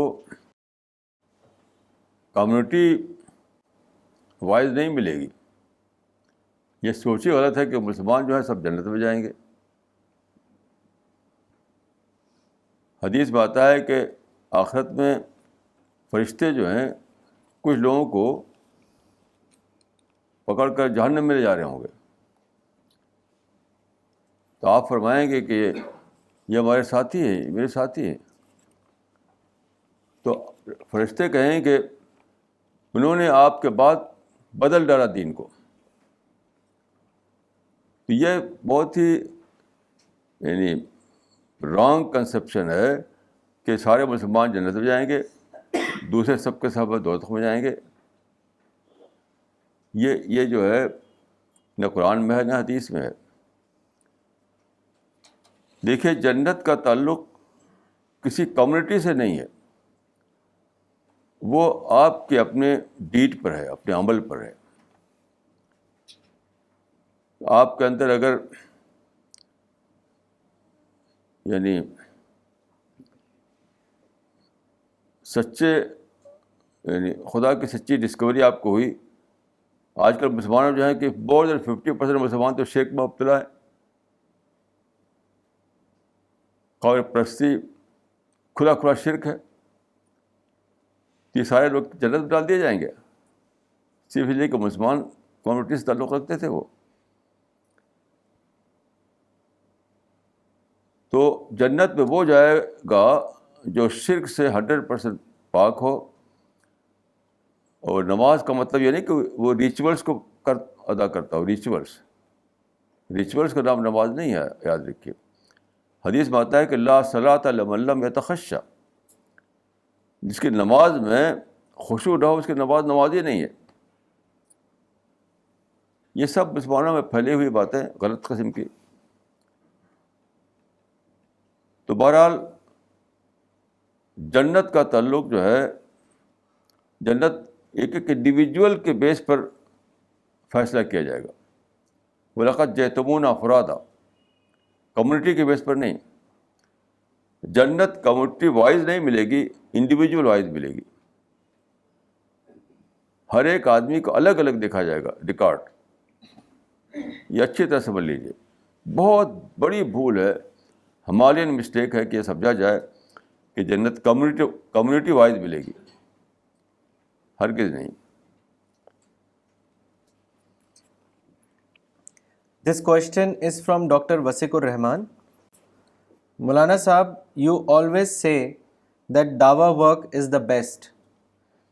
community wise نہیں ملے گی. یہ سوچ ہی غلط ہے کہ مسلمان جو ہے سب جنت میں جائیں گے. حدیث میں آتا ہے کہ آخرت میں فرشتے جو ہیں کچھ لوگوں کو پکڑ کر جہنم میں لے جا رہے ہوں گے. تو آپ فرمائیں گے کہ یہ ہمارے ساتھی ہیں, میرے ساتھی ہیں. تو فرشتے کہیں کہ انہوں نے آپ کے بعد بدل ڈالا دین کو. تو یہ بہت ہی یعنی رانگ کنسیپشن ہے کہ سارے مسلمان جنت میں جائیں گے, دوسرے سب کے سب دوزخ میں جائیں گے. یہ جو ہے نہ قرآن میں ہے نہ حدیث میں ہے. دیکھیے جنت کا تعلق کسی کمیونٹی سے نہیں ہے، وہ آپ کے اپنے ڈیڈ پر ہے، اپنے عمل پر ہے. آپ کے اندر اگر یعنی سچے یعنی خدا کی سچی ڈسکوری آپ کو ہوئی. آج کل مسلمانوں جو ہیں کہ مور دین 50% مسلمان تو شرک میں مبتلا ہے. قبر پرستی کھلا کھلا شرک ہے. یہ سارے لوگ جنت میں ڈال دیے جائیں گے صرف اس لیے کہ مسلمان کمیونٹی سے تعلق رکھتے تھے. وہ تو جنت میں وہ جائے گا جو شرک سے 100% پاک ہو. اور نماز کا مطلب یہ نہیں کہ وہ ریچولس کو ادا کرتا ہو. ریچولس کا نام نماز نہیں ہے، یاد رکھیے. حدیث میں آتا ہے کہ لا صلاۃ لمن لم یتخشع، جس کی نماز میں خشوع نہ ہو اس کی نماز ہی نہیں ہے. یہ سب مسلمانوں میں پھیلی ہوئی باتیں غلط قسم کی. تو بہرحال جنت کا تعلق جو ہے، جنت ایک ایک انڈیویجول کے بیس پر فیصلہ کیا جائے گا. وَلَقَدْ جِئْتُمُونَا فُرَادًا، کمیونٹی کے بیس پر نہیں. جنت کمیونٹی وائز نہیں ملے گی، انڈیویجول وائز ملے گی. ہر ایک آدمی کو الگ الگ دیکھا جائے گا ریکارڈ. یہ اچھی طرح سمجھ لیجیے. بہت بڑی بھول ہے، ہمالین مسٹیک ہے کہ یہ سمجھا جائے کہ جنت کمیونٹی وائز ملے گی. ہرگز نہیں. This question is from Dr. Wasiqur Rahman. Maulana Sahab, you always say that dawa work is the best.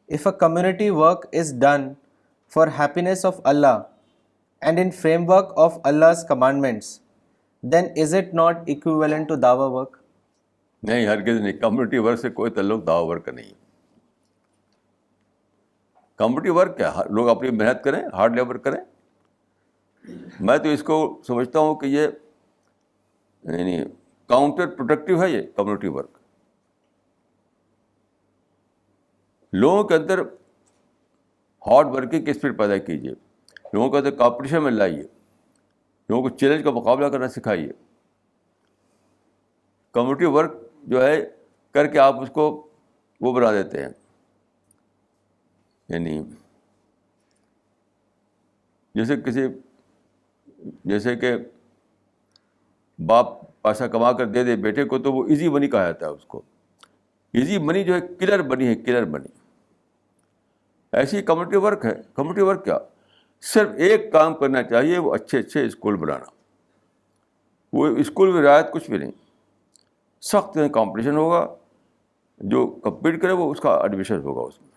If a community work is done for happiness of Allah and in framework of Allah's commandments, then is it not equivalent to dawa work? نہیں، ہرگز نہیں. Community work سے کوئی تعلق دعوی work کا نہیں. Community work کیا، لوگ اپنی محنت کریں، ہارڈ لیبر کریں. میں تو اس کو سمجھتا ہوں کہ یہ یعنی کاؤنٹر پروڈکٹیو ہے یہ کمیونٹی ورک. لوگوں کے اندر ہارڈ ورکنگ کی اسپرٹ پیدا کیجیے، لوگوں کے اندر کمپٹیشن میں لائیے، لوگوں کو چیلنج کا مقابلہ کرنا سکھائیے. کمیونٹی ورک جو ہے کر کے آپ اس کو وہ بنا دیتے ہیں، یعنی جیسے کہ باپ پیسہ کما کر دے دے بیٹے کو تو وہ ایزی منی کہا جاتا ہے. اس کو ایزی منی جو ہے کلر منی ہے، کلر منی. ایسی کمیونٹی ورک ہے. کمیونٹی ورک کیا، صرف ایک کام کرنا چاہیے، وہ اچھے اسکول بنانا. وہ اسکول میں رعایت کچھ بھی نہیں. سخت کمپٹیشن ہوگا، جو کمپیٹ کرے وہ اس کا ایڈمیشن ہوگا اس میں.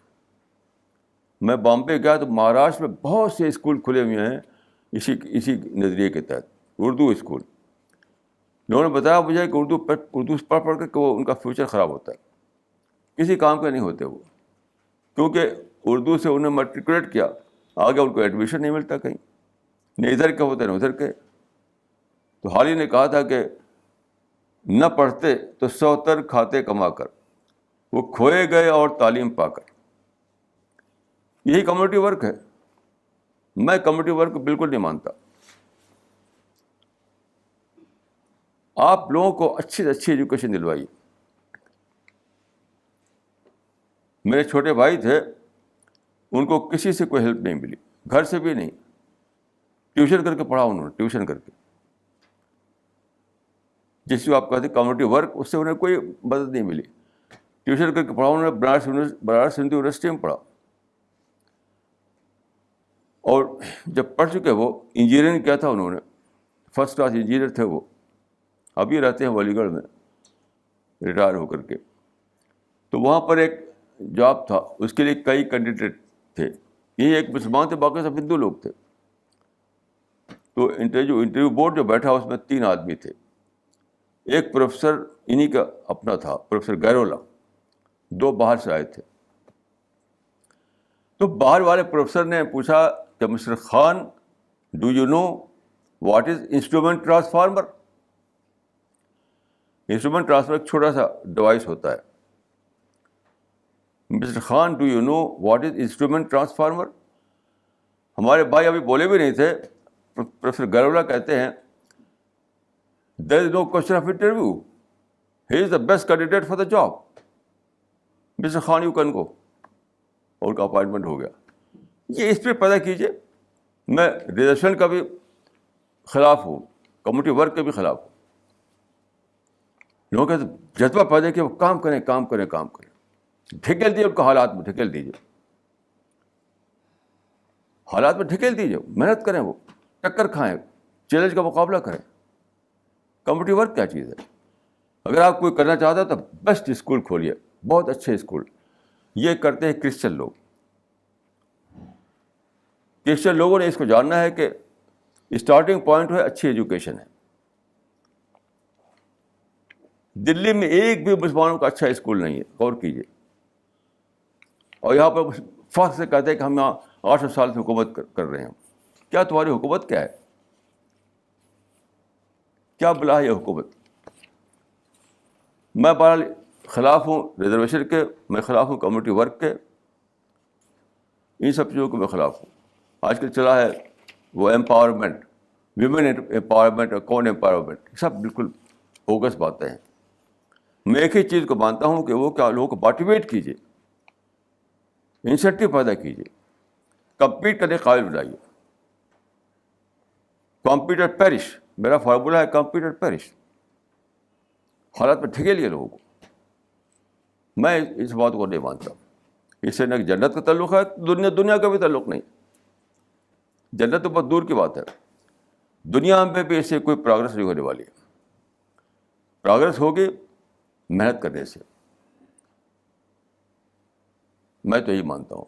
میں بامبے گیا تو مہاراشٹر میں بہت سے اسکول کھلے ہوئے ہیں اسی نظریے کے تحت. اردو اسکول، لوگوں نے بتایا مجھے کہ اردو پڑھ کر کہ وہ ان کا فیوچر خراب ہوتا ہے، کسی کام کے نہیں ہوتے وہ. کیونکہ اردو سے انہیں میٹریکولیٹ کیا، آگے ان کو ایڈمیشن نہیں ملتا کہیں، نہ ادھر کے ہوتے نہ ادھر کے. تو حال ہی نے کہا تھا کہ نہ پڑھتے تو 100 کھاتے کما کر، وہ کھوئے گئے اور تعلیم پا کر. یہی کمیونٹی ورک ہے. میں کمیونٹی ورک کو بالکل نہیں مانتا. آپ لوگوں کو اچھی سے اچھی ایجوکیشن دلوائیے. میرے چھوٹے بھائی تھے، ان کو کسی سے کوئی ہیلپ نہیں ملی، گھر سے بھی نہیں. ٹیوشن کر کے پڑھا انہوں نے، ٹیوشن کر کے. جس کو آپ کہتے ہیں کمیونٹی ورک، اس سے انہیں کوئی مدد نہیں ملی. ٹیوشن کر کے پڑھا انہوں نے، بنارس ہندو یونیورسٹی میں پڑھا. اور جب پڑھ چکے وہ انجینئرنگ کیا تھا انہوں نے، فرسٹ کلاس انجینئر تھے وہ. ابھی رہتے ہیں علی گڑھ میں ریٹائر ہو کر کے. تو وہاں پر ایک جاب تھا، اس کے لیے کئی کینڈیڈیٹ تھے. یہی ایک مسلمان تھے، باقی سب ہندو لوگ تھے. تو انٹرویو بورڈ جو بیٹھا اس میں 3 آدمی تھے. ایک پروفیسر انہی کا اپنا تھا، پروفیسر گیرولا. 2 باہر سے آئے تھے. تو باہر والے پروفیسر نے پوچھا کہ mister Khan, do you know what is instrument transformer? Instrument transfer ایک چھوٹا سا ڈیوائس ہوتا ہے. Mister Khan, do you know what is instrument transformer? ہمارے بھائی ابھی بولے بھی نہیں تھے. پروفیسر گرولا کہتے ہیں there is no question of interview, he is the best candidate for the job, mister Khan you can go. اور ان کا اپائنٹمنٹ ہو گیا. یہ اسپرٹ پیدا کیجیے. میں ریزرویشن کا بھی خلاف ہوں, کمیونٹی ورک کے بھی خلاف ہوں. لوگوں کا جذبہ پیدا کیا, وہ کام کریں کام کریں کام کریں. ڈھکیل دیجیے ان کو حالات میں, ڈھکیل دیجیے حالات میں, ڈھکیل دیجیے. محنت کریں, وہ ٹکر کھائیں, چیلنج کا مقابلہ کریں. کمیونٹی ورک کیا چیز ہے؟ اگر آپ کوئی کرنا چاہتا ہے تو بیسٹ اسکول کھولیے, بہت اچھے اسکول. یہ کرتے ہیں کرسچن لوگ. کرسچن لوگوں نے اس کو جاننا ہے کہ اسٹارٹنگ پوائنٹ ہے اچھی ایجوکیشن ہے. دلی میں ایک بھی مسلمانوں کا اچھا اسکول نہیں ہے, غور کیجیے. اور یہاں پر فخر سے کہتے ہیں کہ ہم یہاں 800 سال سے حکومت کر رہے ہیں. کیا تمہاری حکومت کیا ہے؟ کیا بلا ہے یہ حکومت؟ میں بہرحال خلاف ہوں ریزرویشن کے, میں خلاف ہوں کمیونٹی ورک کے, ان سب چیزوں کو میں خلاف ہوں. آج کل چلا ہے وہ امپاورمنٹ, ویمن امپاورمنٹ اور کون امپاورمنٹ, سب بالکل بوگس باتیں ہیں. میں ایک ہی چیز کو مانتا ہوں کہ وہ کیا لوگوں کو موٹیویٹ کیجیے, انسینٹیو پیدا کیجیے, کمپیٹ کرنے قابل بنائیے. کمپیٹر پیرش, میرا فارمولہ ہے کمپیٹر پیرش. حالات میں ڈھکیلیے لوگوں کو. میں اس بات کو نہیں مانتا. اس سے نہ جنت کا تعلق ہے, دنیا کا بھی تعلق نہیں. جنت تو بہت دور کی بات ہے. دنیا میں بھی اس سے کوئی پروگرس نہیں ہونے والی ہے. پروگرس ہوگی محنت کرنے سے. میں تو یہی مانتا ہوں.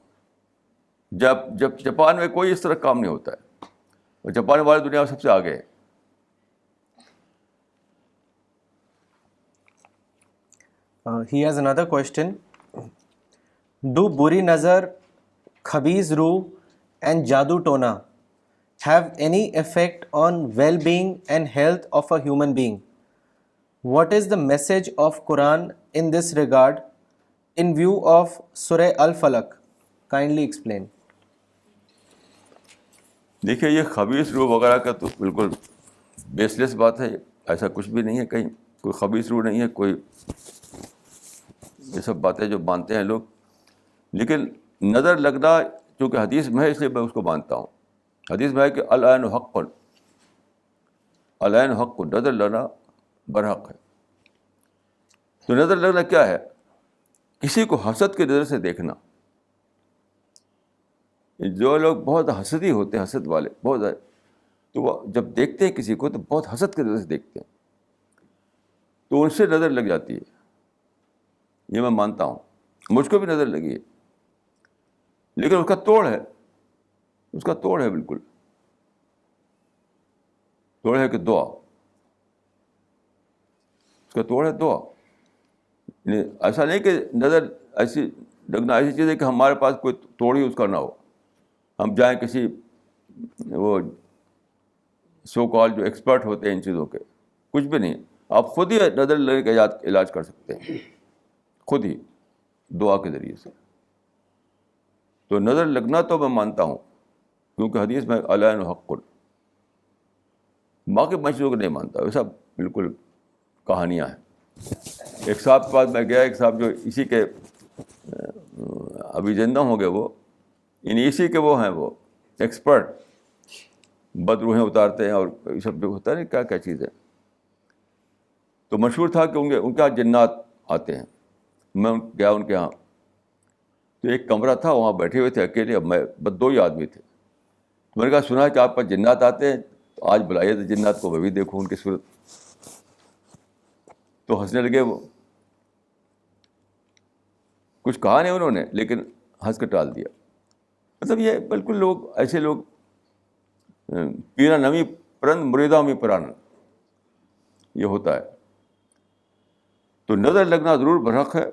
جب جاپان میں کوئی اس طرح کام نہیں ہوتا ہے, اور جاپان والے دنیا میں سب سے آگے ہے. He has another question. Do buri nazar, khabeez ruh and jadoo tona have any effect on well-being and health of a human being? What is the message of Quran in this regard in view of Surah Al-Falaq? Kindly explain. دیکھیے, یہ خبیث روح وغیرہ کا تو بالکل بیس لیس بات ہے. ایسا کچھ بھی نہیں ہے, کہیں کوئی خبیث روح نہیں ہے, کوئی یہ سب باتیں جو مانتے ہیں لوگ. لیکن نظر لگنا چونکہ حدیث میں ہے, اس لیے میں اس کو مانتا ہوں. حدیث میں ہے کہ العین حق, العین حق, نظر لگنا برحق ہے. تو نظر لگنا کیا ہے؟ کسی کو حسد کی نظر سے دیکھنا. جو لوگ بہت حسدی ہوتے ہیں, حسد والے بہت زیادہ, تو وہ جب دیکھتے ہیں کسی کو تو بہت حسد کی نظر سے دیکھتے ہیں, تو ان سے نظر لگ جاتی ہے. یہ میں مانتا ہوں, مجھ کو بھی نظر لگی ہے. لیکن اس کا توڑ ہے, اس کا توڑ ہے, بالکل توڑ ہے کہ دعا. اس کا توڑ ہے دعا. ایسا نہیں کہ نظر ایسی لگنا ایسی چیز ہے کہ ہمارے پاس کوئی توڑ ہی اس کا نہ ہو. ہم جائیں کسی وہ سو کال جو ایکسپرٹ ہوتے ہیں ان چیزوں کے, کچھ بھی نہیں. آپ خود ہی نظر لگنے کا علاج کر سکتے ہیں, خود ہی دعا کے ذریعے سے. تو نظر لگنا تو میں مانتا ہوں, کیونکہ حدیث میں العین حق. باقی میں چیزوں کو نہیں مانتا. وہ سب بالکل کہانیاں ہیں. ایک صاحب کے پاس میں گیا, ایک صاحب جو اسی کے ابھی زندہ ہو گئے, وہ اسی کے وہ ہیں, وہ ایکسپرٹ, بدروحیں اتارتے ہیں اور یہ سب جو ہوتا ہے نا کیا کیا چیز ہے. تو مشہور تھا کہ ان کے یہاں جنات آتے ہیں. میں گیا ان کے یہاں, تو ایک کمرہ تھا, وہاں بیٹھے ہوئے تھے اکیلے. اب میں بس 2 ہی آدمی تھے. میں نے کہا سنا ہے کہ آپ پر جنات آتے ہیں, تو آج بلائیے تو جنات کو میں بھی دیکھوں ان کی صورت. تو ہنسنے لگے. وہ کچھ کہا نہیں انہوں نے, لیکن ہنس کے ٹال دیا. مطلب یہ بالکل لوگ ایسے لوگ پیرا نمی پرند مریدا می پران, یہ ہوتا ہے. تو نظر لگنا ضرور برحق ہے,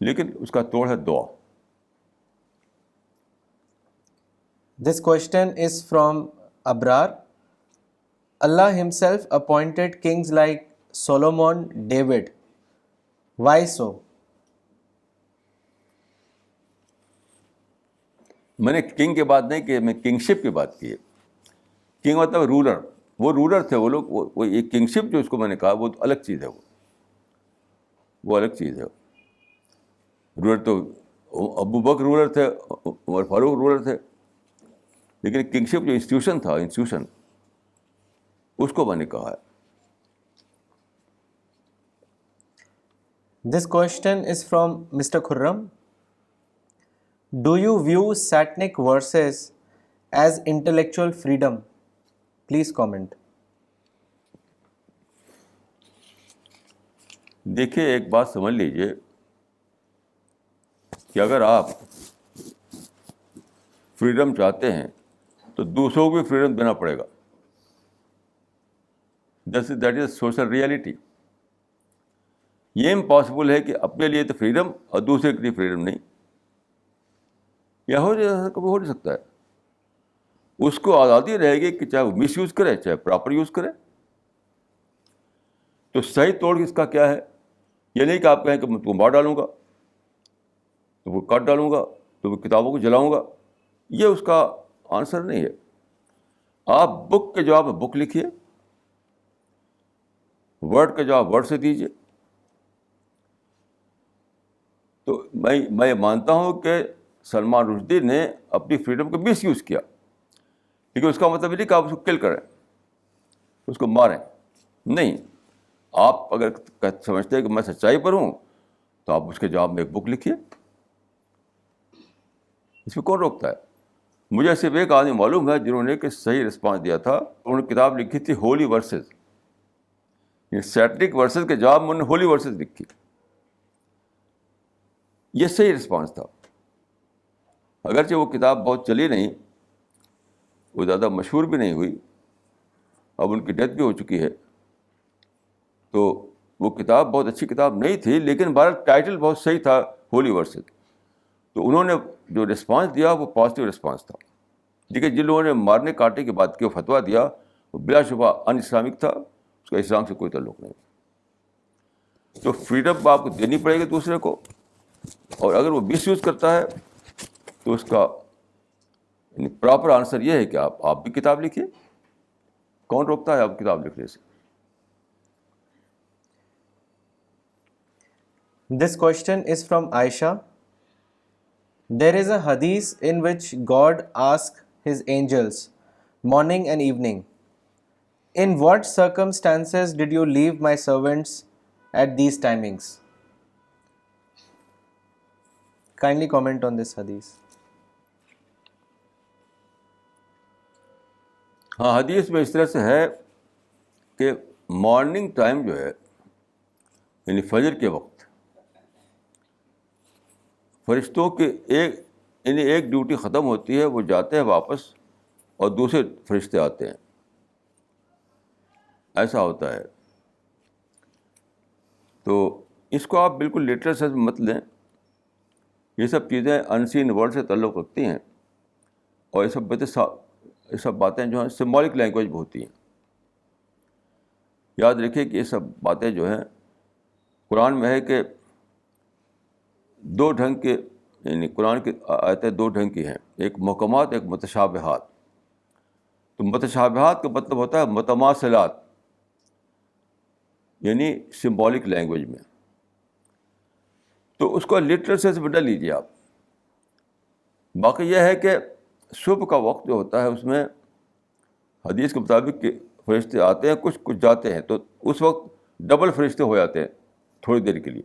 لیکن اس کا توڑ ہے دعا. This question is from Abrar. Allah himself appointed kings like Solomon, David. Why so? میں نے کنگ کی بات نہیں کی, میں کنگشپ کی بات کی ہے. کنگ مطلب رولر, وہ رولر تھے وہ لوگ. وہ یہ کنگشپ جو اس کو میں نے کہا وہ تو الگ چیز ہے, وہ الگ چیز ہے. رولر تو ابو بکر رولر تھے, عمر فاروق رولر تھے, لیکن کنگشپ جو انسٹیٹیوشن تھا, انسٹیٹیوشن, اس کو میں نے کہا ہے. This question is from Mr. Khurram. Do you view Satanic verses as intellectual freedom? Please comment. دیکھیے ایک بات سمجھ لیجیے کہ اگر آپ فریڈم چاہتے ہیں تو دوسروں کو بھی فریڈم دینا پڑے گا. That is social reality. یہ امپاسبل ہے کہ اپنے لیے تو فریڈم اور دوسرے کے لیے فریڈم نہیں. یہ کبھی ہو نہیں سکتا ہے. اس کو آزادی رہے گی کہ چاہے وہ مس یوز کرے چاہے پراپر یوز کرے. تو صحیح توڑ اس کا کیا ہے؟ یہ نہیں کہ آپ کہیں کہ میں تم کو مار ڈالوں گا, تم کو کاٹ ڈالوں گا, تم کتابوں کو جلاؤں گا. یہ اس کا آنسر نہیں ہے. آپ بک کے جواب میں بک لکھیے, ورڈ کا جواب ورڈ سے دیجیے. تو میں مانتا ہوں کہ سلمان رشدی نے اپنی فریڈم کو مس یوز کیا, لیکن اس کا مطلب یہ نہیں کہ آپ اس کو کل کریں, اس کو ماریں. نہیں, آپ اگر سمجھتے ہیں کہ میں سچائی پر ہوں تو آپ اس کے جواب میں ایک بک لکھیے. اس میں کون روکتا ہے؟ مجھے صرف ایک آدمی معلوم ہے جنہوں نے کہ صحیح رسپانس دیا تھا. انہوں نے کتاب لکھی تھی ہولی ورسز, سیٹنک ورسز کے جواب میں انہوں نے ہولی ورسز لکھی. یہ صحیح رسپانس تھا. اگرچہ وہ کتاب بہت چلی نہیں, وہ زیادہ مشہور بھی نہیں ہوئی, اب ان کی ڈیتھ بھی ہو چکی ہے, تو وہ کتاب بہت اچھی کتاب نہیں تھی, لیکن بہرحال ٹائٹل بہت صحیح تھا, ہولی ورسز. تو انہوں نے جو رسپانس دیا وہ پازیٹیو رسپانس تھا. لیکن جن لوگوں نے مارنے کاٹنے کی بات کی, فتویٰ دیا, وہ بلا شبہ ان اسلامک تھا, اس کا اسلام سے کوئی تعلق نہیں. تو فریڈم آپ کو دینی پڑے گی دوسرے کو, اور اگر وہ مس یوز کرتا ہے تو اس کا پراپر آنسر یہ ہے کہ آپ بھی کتاب لکھیے. کون روکتا ہے آپ کتاب لکھنے سے؟ This question is from Aisha. There is a hadith in which God asks his angels morning and evening, in what circumstances did you leave my servants at these timings? Kindly comment on this hadith. ہاں, حدیث میں اس طرح سے ہے کہ morning time جو ہے, یعنی فجر کے وقت, فرشتوں کے ایک ڈیوٹی ختم ہوتی ہے, وہ جاتے ہیں واپس اور دوسرے فرشتے آتے ہیں. ایسا ہوتا ہے. تو اس کو آپ بالکل لٹرل سینس میں مت لیں. یہ سب چیزیں انسین ورلڈ سے تعلق رکھتی ہیں, اور یہ سب باتیں جو ہیں سمبولک لینگویج میں ہوتی ہیں. یاد رکھیے کہ یہ سب باتیں جو ہیں قرآن میں ہے کہ دو ڈھنگ کے, یعنی قرآن کی آیتیں دو ڈھنگ کی ہیں, ایک محکمات ایک متشابہات. تو متشابہات کا مطلب ہوتا ہے متماثلات, یعنی سمبولک لینگویج میں. تو اس کو لٹرل سینس میں نہ لیجیے آپ. باقی یہ ہے کہ صبح کا وقت جو ہوتا ہے اس میں حدیث کے مطابق کہ فرشتے آتے ہیں, کچھ جاتے ہیں, تو اس وقت ڈبل فرشتے ہو جاتے ہیں تھوڑی دیر کے لیے.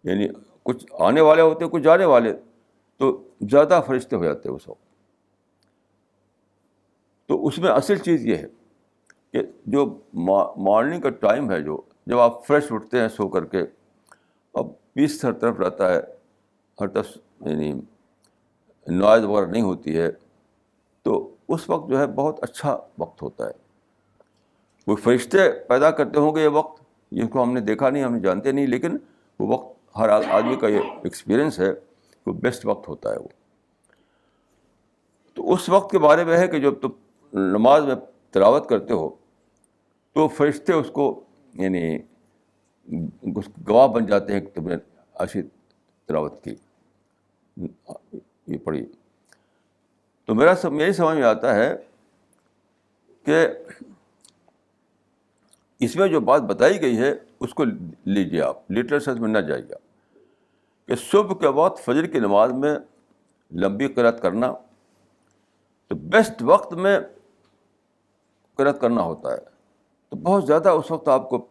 یعنی کچھ آنے والے ہوتے ہیں, کچھ جانے والے, تو زیادہ فرشتے ہو جاتے ہیں اس وقت. تو اس میں اصل چیز یہ ہے کہ جو مارننگ کا ٹائم ہے, جب آپ فریش اٹھتے ہیں سو کر کے, اب پیس ہر طرف رہتا ہے, ہر طرف یعنی نوائز وغیرہ نہیں ہوتی ہے, تو اس وقت جو ہے بہت اچھا وقت ہوتا ہے. وہ فرشتے پیدا کرتے ہوں گے یہ وقت, جس کو ہم نے دیکھا نہیں, ہم نے جانتے نہیں, لیکن وہ وقت ہر آدمی کا یہ ایکسپیرئنس ہے, وہ بیسٹ وقت ہوتا ہے وہ. تو اس وقت کے بارے میں ہے کہ جب تم نماز میں تلاوت کرتے ہو تو فرشتے اس کو یعنی گواہ بن جاتے ہیں کہ تم نے اچھی تلاوت کی. یہ پڑھی. تو میری سمجھ میں آتا ہے کہ اس میں جو بات بتائی گئی ہے اس کو لیجیے آپ, لٹرل سینس میں نہ جائیے کہ صبح کے وقت فجر کی نماز میں لمبی قرأت کرنا تو بیسٹ وقت میں قرأت کرنا ہوتا ہے. تو بہت زیادہ اس وقت آپ کو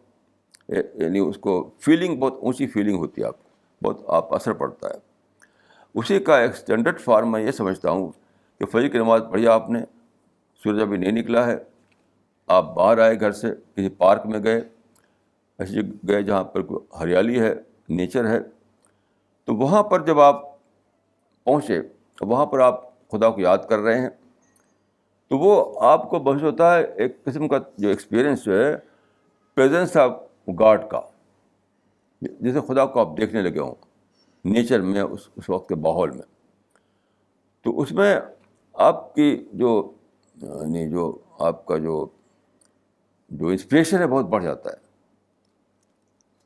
یعنی اس کو فیلنگ, بہت اونچی فیلنگ ہوتی ہے آپ کو, بہت آپ اثر پڑتا ہے. اسی کا ایک اسٹینڈرڈ فارم میں یہ سمجھتا ہوں کہ فجر کی نماز پڑھی آپ نے, سورج ابھی نہیں نکلا ہے, آپ باہر آئے گھر سے, کسی پارک میں گئے, ایسے گئے جہاں پر ہریالی ہے, نیچر ہے, تو وہاں پر جب آپ پہنچے, وہاں پر آپ خدا کو یاد کر رہے ہیں, تو وہ آپ کو محسوس ہوتا ہے ایک قسم کا جو ایکسپیرئنس جو ہے پریزنس آف گاڈ کا, جیسے خدا کو آپ دیکھنے لگے ہوں نیچر میں, اس وقت کے ماحول میں. تو اس میں آپ کی یعنی جو آپ کا جو انسپریشن ہے بہت بڑھ جاتا ہے.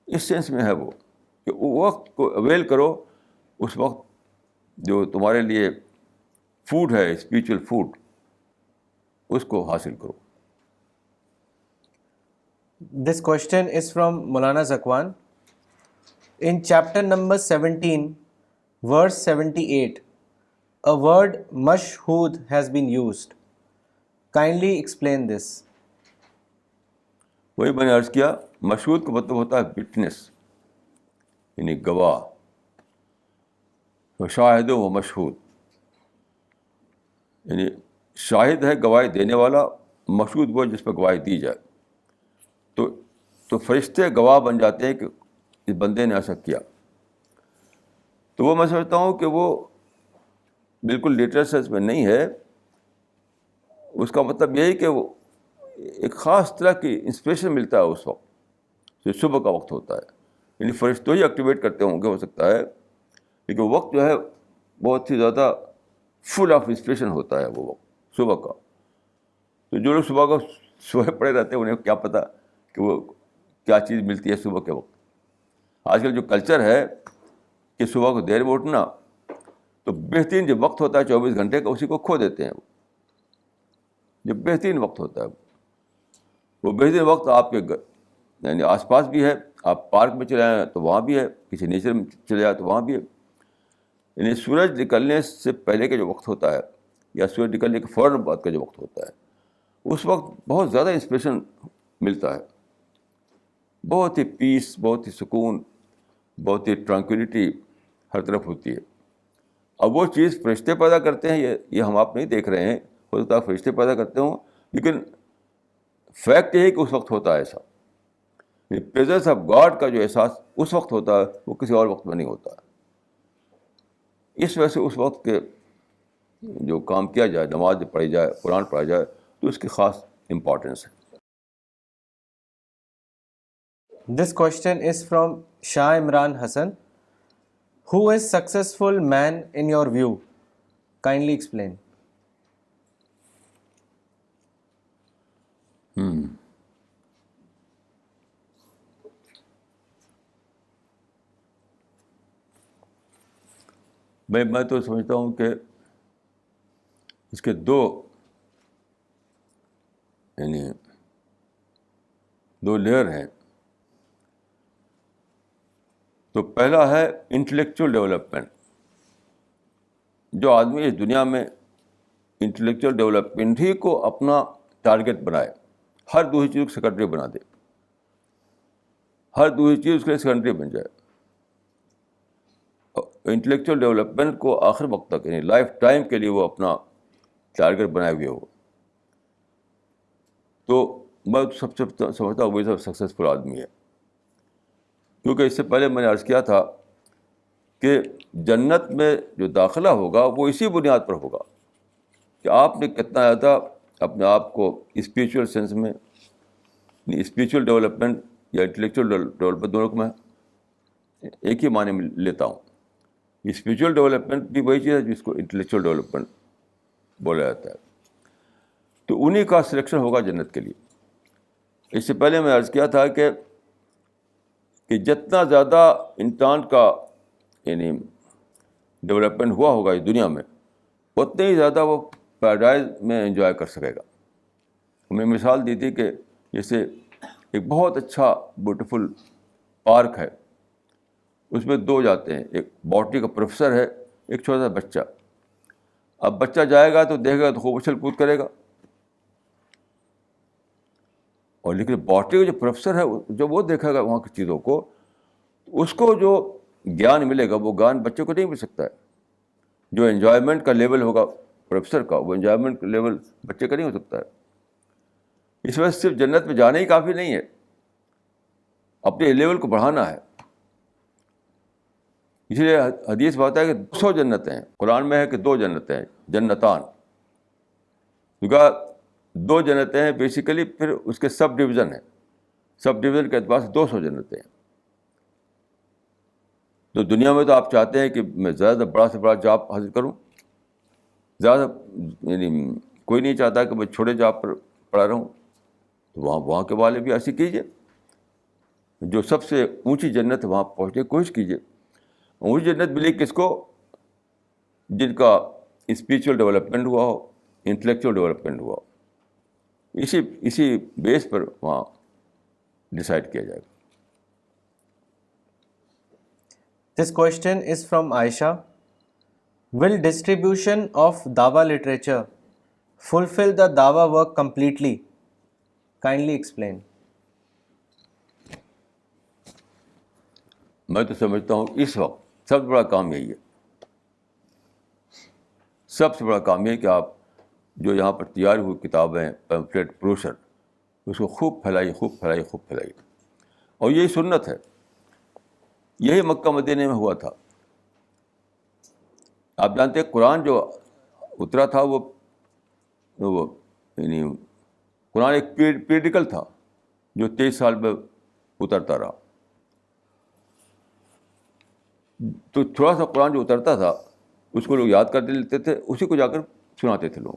اس سینس میں ہے وہ کہ وقت کو اویل کرو, اس وقت جو تمہارے لیے فوڈ ہے, اسپریچول فوڈ, اس کو حاصل کرو. This question is from Maulana Zakwan. In chapter number 17, verse 78, a word mashhood has been used. Kindly explain this. وہی میں نے عرض کیا, مشہود کا مطلب ہوتا ہے وٹنس, یعنی گواہ. شاہد و مشہود, یعنی شاہد ہے گواہی دینے والا, مشہود وہ جس پہ گواہی دی جائے. تو فرشتے گواہ بن جاتے ہیں کہ اس بندے نے ایسا کیا. تو وہ میں سمجھتا ہوں کہ وہ بالکل لٹرل سینس میں نہیں ہے. اس کا مطلب یہی کہ وہ ایک خاص طرح کی انسپریشن ملتا ہے اس وقت جو صبح کا وقت ہوتا ہے. یعنی فرشتوں ہی ایکٹیویٹ کرتے ہوں گے ہو سکتا ہے, لیکن وقت جو ہے بہت ہی زیادہ فل آف انسپریشن ہوتا ہے وہ وقت صبح کا. تو جو لوگ صبح کو سوئے پڑے رہتے ہیں انہیں کیا پتہ کہ وہ کیا چیز ملتی ہے صبح کے وقت. آج کل جو کلچر ہے کہ صبح کو دیر میں اٹھنا, تو بہترین جو وقت ہوتا ہے 24 گھنٹے کا اسی کو کھو دیتے ہیں. جو بہترین وقت ہوتا ہے وہ بہترین وقت آپ کے یعنی آس پاس بھی ہے, آپ پارک میں چلے آئیں تو وہاں بھی ہے, کسی نیچر میں چلے جائیں تو وہاں بھی ہے. یعنی سورج نکلنے سے پہلے کا جو وقت ہوتا ہے یا سورج نکلنے کے فوراً بعد کا جو وقت ہوتا ہے, اس وقت بہت زیادہ انسپریشن ملتا ہے. بہت ہی پیس, بہت ہی سکون, بہت ہی ٹرانکولیٹی ہر طرف ہوتی ہے. اب وہ چیز فرشتے پیدا کرتے ہیں, یہ ہم آپ نہیں دیکھ رہے ہیں, ہو سکتا ہے فرشتے پیدا کرتے ہوں, لیکن فیکٹ یہ ہے کہ اس وقت ہوتا ہے ایسا. پریزنس آف گاڈ کا جو احساس اس وقت ہوتا ہے وہ کسی اور وقت میں نہیں ہوتا. اس وجہ سے اس وقت کے جو کام کیا جائے, نماز پڑھی جائے, قرآن پڑھا جائے, تو اس کی خاص امپورٹنس ہے. This question is from Shah Imran Hassan. Who is successful man in your view? Kindly explain. میں تو سمجھتا ہوں کہ اس کے دو لیئر ہیں. تو پہلا ہے انٹلیکچوئل ڈیولپمنٹ. جو آدمی اس دنیا میں انٹلیکچوئل ڈیولپمنٹ ہی کو اپنا ٹارگیٹ بنائے, ہر دوسری چیز کو سیکنڈری بنا دے, ہر دوسری چیز اس کے لیے سیکنڈری بن جائے. انٹلیکچوئل ڈیولپمنٹ کو آخر وقت تک یعنی لائف ٹائم کے لیے وہ اپنا ٹارگیٹ بنائے ہوئے ہو, تو میں سب سے سمجھتا ہوں وہی سب سکسیزفل آدمی ہے. کیونکہ اس سے پہلے میں نے عرض کیا تھا کہ جنت میں جو داخلہ ہوگا وہ اسی بنیاد پر ہوگا کہ آپ نے کتنا زیادہ اپنے آپ کو اسپریچول سینس میں, اسپریچول ڈیولپمنٹ یا انٹلیکچوئل ڈیولپمنٹ دونوں کو میں ایک ہی معنی میں لیتا ہوں. اسپریچول ڈیولپمنٹ بھی وہی چیز ہے جس کو انٹلیکچوئل ڈیولپمنٹ بولا جاتا ہے. تو انہیں کا سلیکشن ہوگا جنت کے لیے. اس سے پہلے میں عرض کیا تھا کہ جتنا زیادہ انسان کا یعنی ڈیولپمنٹ ہوا ہوگا اس دنیا میں اتنے ہی زیادہ وہ پیراڈائز میں انجوائے کر سکے گا. میں مثال دی تھی کہ جیسے ایک بہت اچھا بیوٹیفل پارک ہے, اس میں دو جاتے ہیں, ایک باٹنی کا پروفیسر ہے, ایک چھوٹا سا بچہ. اب بچہ جائے گا تو دیکھے گا تو خوب اچھل کود کرے گا, اور لیکن باٹنی کا جو پروفیسر ہے جب وہ دیکھے گا وہاں کی چیزوں کو, اس کو جو گیان ملے گا وہ گیان بچے کو نہیں مل سکتا ہے. جو انجوائمنٹ کا لیول ہوگا پروفیسر کا, وہ انجوائمنٹ کا لیول بچے کا نہیں ہو سکتا ہے. اس وجہ سے صرف جنت میں جانا ہی کافی نہیں ہے, اپنے لیول کو بڑھانا ہے. اس لیے حدیث بات ہے کہ 200 جنتیں ہیں, قرآن میں ہے کہ 2 جنتیں ہیں, جنتان. کیونکہ 2 جنتیں ہیں بیسیکلی, پھر اس کے سب ڈویژن ہیں, سب ڈویژن کے اعتبار سے 200 جنتیں ہیں. تو دنیا میں تو آپ چاہتے ہیں کہ میں زیادہ سے بڑا جاب حاصل کروں, زیادہ یعنی کوئی نہیں چاہتا کہ میں چھوٹے جاب پر پڑا رہوں. تو وہاں کے والے بھی ایسے کیجیے, جو سب سے اونچی جنت ہے وہاں پہنچنے کی کوشش کیجیے. اونچی جنت ملے کس کو؟ جن کا اسپریچول ڈیولپمنٹ ہوا ہو, انٹلیکچوئل ڈیولپمنٹ ہوا ہو. اسی بیس پر وہاں ڈیسائیڈ کیا جائے گا. This question is from Aisha. Will distribution of Dawa literature fulfill the Dawa work completely? Kindly explain. میں تو سمجھتا ہوں اس وقت سب سے بڑا کام یہی ہے, سب سے بڑا کام یہ ہے کہ آپ جو یہاں پر تیار ہوئی کتابیں, پیمفلیٹ, بروشر, اس کو خوب پھیلائیے, خوب پھیلائیے, خوب پھیلائیے. اور یہی سنت ہے, یہی مکہ مدینے میں ہوا تھا. آپ جانتے ہیں قرآن جو اترا تھا وہ یعنی قرآن ایک پیریڈیکل تھا جو 23 سال میں اترتا رہا. تو تھوڑا سا قرآن جو اترتا تھا اس کو لوگ یاد کر لیتے تھے, اسی کو جا کر سناتے تھے لوگ.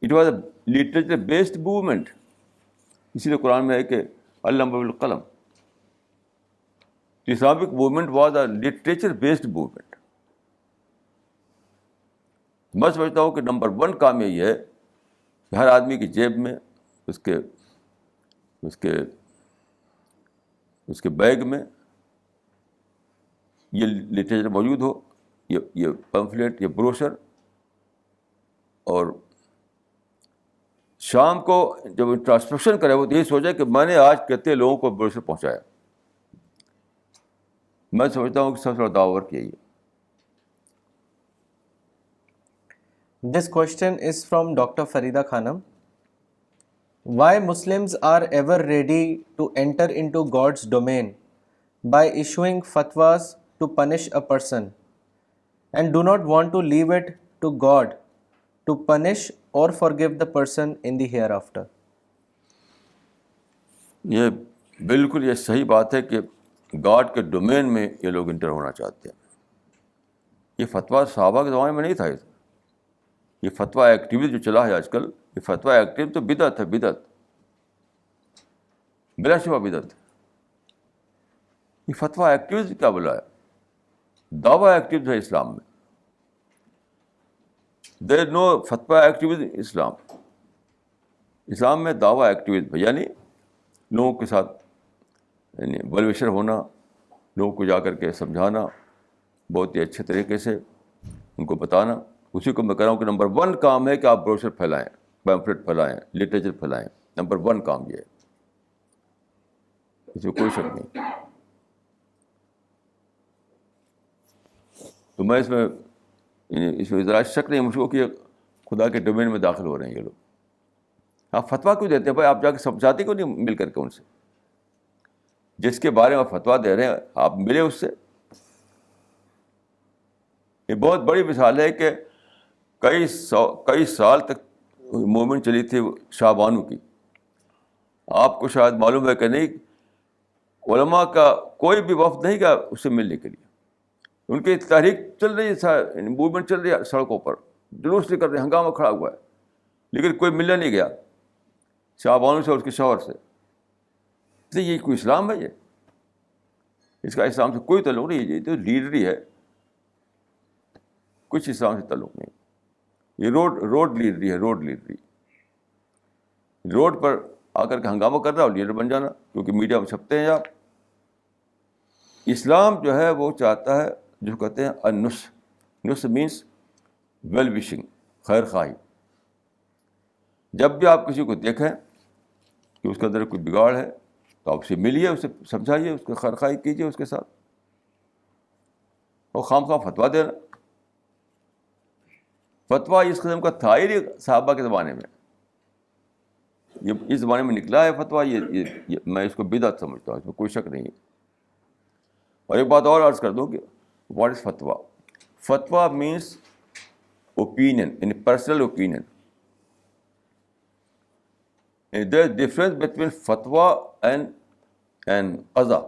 It was a literature based movement. اسی لیے قرآن میں ہے کہ علم بالقلم. Islamic movement was a literature based movement. میں سمجھتا ہوں کہ نمبر 1 کام یہی ہے کہ ہر آدمی کی جیب میں, اس کے بیگ میں یہ لٹریچر موجود ہو, یہ پمفلیٹ, یہ بروشر. اور شام کو جب ٹرانسمیشن کرے وہ تو یہ سوچے کہ میں نے آج کتنے لوگوں کو بروشر پہنچایا. میں سمجھتا ہوں کہ سب سے بڑا دعوی ورک یہی ہے. This question is from Dr. Farida Khanam. Why Muslims are ever ready to enter into God's domain by issuing fatwas to punish a person and do not want to leave it to God to punish or forgive the person in the hereafter? یہ بالکل یہ صحیح بات ہے کہ God کے domain میں یہ لوگ انٹر ہونا چاہتے ہیں. یہ فتویٰ صحابہ کے زمانے میں نہیں تھا. یہ فتویٰ ایکٹیویزم جو چلا ہے آج کل, یہ فتویٰ ایکٹیو تو بدعت ہے, بدعت, بلا شبہ بدعت. یہ فتویٰ ایکٹیوزم کیا بولا ہے؟ دعویٰ ایکٹیوزم ہے اسلام میں. دیر از نو فتویٰ ایکٹیوزم اسلام. اسلام میں دعویٰ ایکٹیوزم ہے, یعنی لوگوں کے ساتھ یعنی ویل وشر ہونا, لوگوں کو جا کر کے سمجھانا, بہت ہی اچھے طریقے سے ان کو بتانا. اسی کو میں کہہ رہا ہوں کہ نمبر 1 کام ہے کہ آپ بروشر پھیلائیں, پیمفلیٹ پھیلائیں, لٹریچر پھیلائیں. نمبر 1 کام یہ ہے, اس میں کوئی شک نہیں. تو میں اس میں ذرا شک نہیں مجھ کو کہ خدا کے ڈومین میں داخل ہو رہے ہیں یہ لوگ. آپ فتویٰ کیوں دیتے ہیں بھائی؟ آپ جا کے سمجھاتے کیوں نہیں مل کر کے ان سے؟ جس کے بارے میں فتویٰ دے رہے ہیں آپ ملے اس سے. یہ بہت بڑی مثال ہے کہ کئی سال تک موومنٹ چلی تھی شاہ بانو کی. آپ کو شاید معلوم ہے کہ نہیں, علماء کا کوئی بھی وفد نہیں گیا اس سے ملنے کے لیے. ان کی تحریک چل رہی ہے, موومنٹ چل رہی ہے, سڑکوں پر جلوس نکل رہے ہیں, ہنگامہ کھڑا ہوا ہے, لیکن کوئی ملنے نہیں گیا. شاہبانو سے اور اس کے شوہر سے. تو یہ کوئی اسلام ہے؟ یہ اس کا اسلام سے کوئی تعلق نہیں. یہ تو لیڈری ہے, کچھ اسلام سے تعلق نہیں. یہ روڈ لیڈری ہے, روڈ لیڈری. روڈ پر آ کر کے ہنگامہ کرنا اور لیڈر بن جانا, کیونکہ میڈیا میں چھپتے ہیں آپ. اسلام جو ہے وہ چاہتا ہے, جو کہتے ہیں النصح. نصح مینس ویل وشنگ, خیر خواہی. جب بھی آپ کسی کو دیکھیں کہ اس کے اندر کوئی بگاڑ ہے تو آپ اسے ملیے, اسے سمجھائیے, اس کو خیر خواہی کیجیے اس کے ساتھ. اور خواہ فتویٰ دینا, فتویٰ اس قسم کا تھا ہی نہیں صحابہ کے زمانے میں. یہ اس زمانے میں نکلا ہے فتویٰ. یہ میں اس کو بدعت سمجھتا ہوں, اس میں کوئی شک نہیں ہے. اور ایک بات اور عرض کر دوں کہ واٹ از فتویٰ. فتویٰ مینس اوپینین, یعنی personal opinion. There is difference between فتویٰ اینڈ قضا.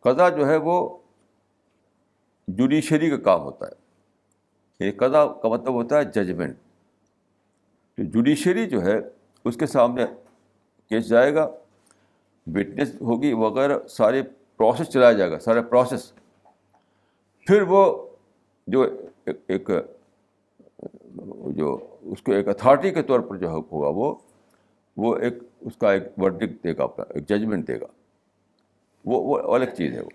قضا جو ہے وہ جوڈیشری کا کام ہوتا ہے. یہ قضا کا مطلب ہوتا ہے ججمنٹ. تو جوڈیشری جو ہے اس کے سامنے کیس جائے گا, وٹنس ہوگی وغیرہ, سارے پروسیس چلایا جائے گا, سارا پروسیس. پھر وہ جو ایک جو اس کو ایک اتھارٹی کے طور پر جو ہوگا وہ ایک اس کا ایک ورڈکٹ دے گا, اپنا ایک ججمنٹ دے گا. وہ الگ چیز ہے وہ.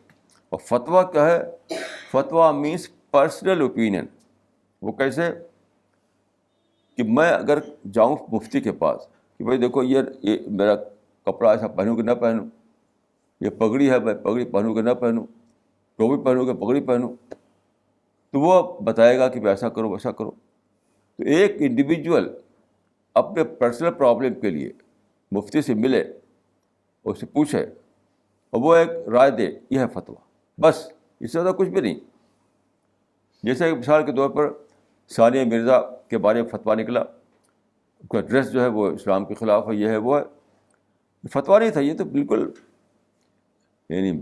اور فتویٰ کیا ہے؟ فتویٰ مینس پرسنل اوپینین. وہ کیسے کہ میں اگر جاؤں مفتی کے پاس کہ بھائی دیکھو یہ میرا کپڑا ایسا پہنوں کہ نہ پہنوں, یہ پگڑی ہے میں پگڑی پہنوں کہ نہ پہنوں, ٹوپی پہنوں کہ پگڑی پہنوں, تو وہ بتائے گا کہ ایسا کرو ویسا کرو. تو ایک انڈیویجول اپنے پرسنل پرابلم کے لیے مفتی سے ملے, اس سے پوچھے اور وہ ایک رائے دے, یہ ہے فتویٰ. بس اس سے زیادہ کچھ بھی نہیں. جیسے کہ مثال کے طور پر ثانیہ مرزا کے بارے میں فتویٰ نکلا, اس کا ڈریس جو ہے وہ اسلام کے خلاف ہے, یہ ہے وہ ہے. فتویٰ نہیں تھا, یہ تو بالکل یعنی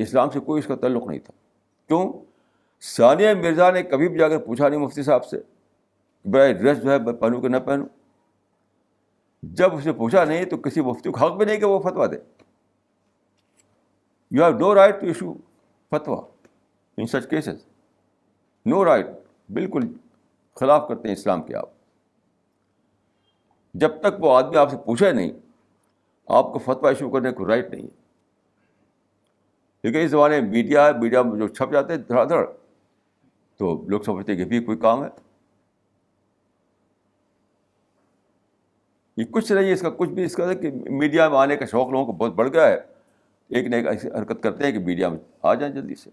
اسلام سے کوئی اس کا تعلق نہیں تھا. کیوں؟ ثانیہ مرزا نے کبھی بھی جا کر پوچھا نہیں مفتی صاحب سے کہ بھائی ڈریس جو ہے میں پہنوں کہ نہ پہنوں. جب اس نے پوچھا نہیں تو کسی مفتی کو حق بھی نہیں کہ وہ فتویٰ دے. You have no right to issue fatwa in such cases. Know right. بالکل خلاف کرتے ہیں اسلام کے آپ. جب تک وہ آدمی آپ سے پوچھے نہیں, آپ کو فتویٰ ایشو کرنے کو رائٹ نہیں ہے. کیونکہ اس زمانے میں میڈیا ہے, میڈیا میں جو چھپ جاتے ہیں دھڑا دھڑ, تو لوگ سمجھتے ہیں کہ بھی کوئی کام ہے. یہ کچھ نہیں ہے اس کا, کچھ بھی اس کا کہ میڈیا میں آنے کا شوق لوگوں کو بہت بڑھ گیا ہے. ایک نہ ایک ایسی حرکت کرتے ہیں کہ میڈیا میں آ جائیں جلدی سے.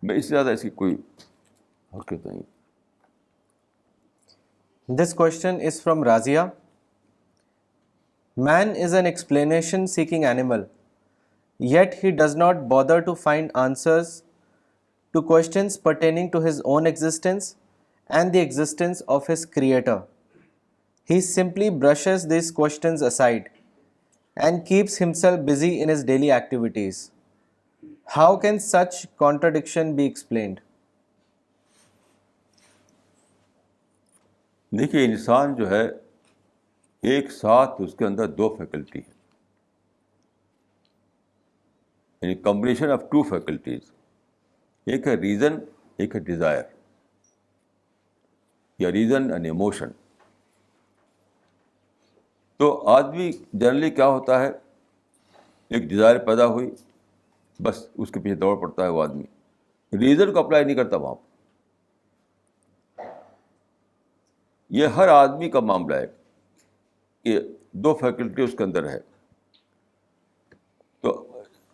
میں اس سے زیادہ اس کی کوئی حرکت نہیں. This question is from Razia. Man is an explanation seeking animal, yet he does not bother to find answers to questions pertaining to his own existence and the existence of his creator. He simply brushes these questions aside and keeps himself busy in his daily activities. How can such contradiction be explained? دیکھیے, انسان جو ہے ایک ساتھ اس کے اندر دو faculty ہے, یعنی combination of two faculties. ایک ہے ریزن, ایک ہے ڈیزائر, یا ریزن اینڈ ایموشن. تو آدمی جنرلی کیا ہوتا ہے, ایک ڈیزائر پیدا ہوئی, بس اس کے پیچھے دوڑ پڑتا ہے وہ آدمی, ریزن کو اپلائی نہیں کرتا وہاں. یہ ہر آدمی کا معاملہ ہے کہ دو فیکلٹی اس کے اندر ہے. تو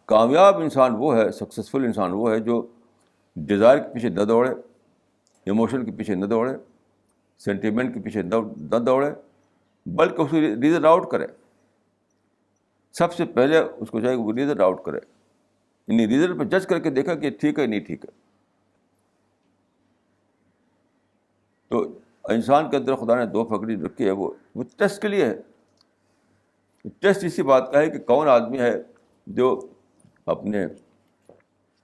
کامیاب انسان وہ ہے, سکسیزفل انسان وہ ہے جو ڈیزائر کے پیچھے نہ دوڑے, ایموشن کے پیچھے نہ دوڑے, سینٹیمنٹ کے پیچھے نہ دوڑے, بلکہ اس کو ریزن آؤٹ کرے. سب سے پہلے اس کو چاہیے وہ ریزن آؤٹ کرے, یعنی ریزن پہ جج کر کے دیکھا کہ ٹھیک ہے نہیں ٹھیک ہے. تو انسان کے اندر خدا نے دو فیکلٹی رکھی ہے, وہ ٹیسٹ کے لیے ہے. ٹیسٹ اسی بات کا ہے کہ کون آدمی ہے جو اپنے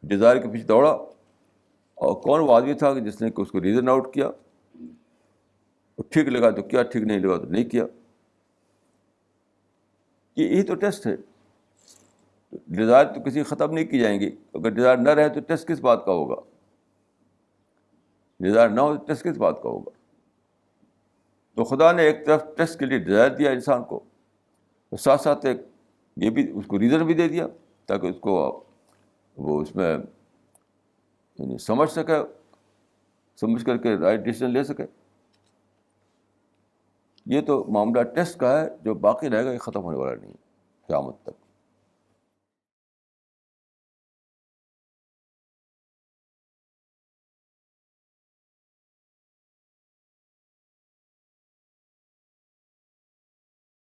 ڈیزائر کے پیچھے دوڑا, اور کون وہ آدمی تھا کہ جس نے کہ اس کو ریزن آؤٹ کیا. وہ ٹھیک لگا تو کیا, ٹھیک نہیں لگا تو نہیں کیا. یہی تو ٹیسٹ ہے. ڈیزائر تو کسی ختم نہیں کی جائیں گی. اگر ڈیزائر نہ رہے تو ٹیسٹ کس بات کا ہوگا؟ ڈیزائر نہ ہو تو ٹیسٹ کس بات کا ہوگا؟ تو خدا نے ایک طرف ٹیسٹ کے لیے ڈیزائر دیا انسان کو, اور ساتھ ساتھ ایک یہ بھی اس کو ریزن بھی دے دیا تاکہ اس کو وہ اس میں یعنی سمجھ سکے, سمجھ کر کے رائٹ ڈیسیژن لے سکے. یہ تو معاملہ ٹیسٹ کا ہے جو باقی رہے گا, یہ ختم ہونے والا نہیں ہے قیامت تک.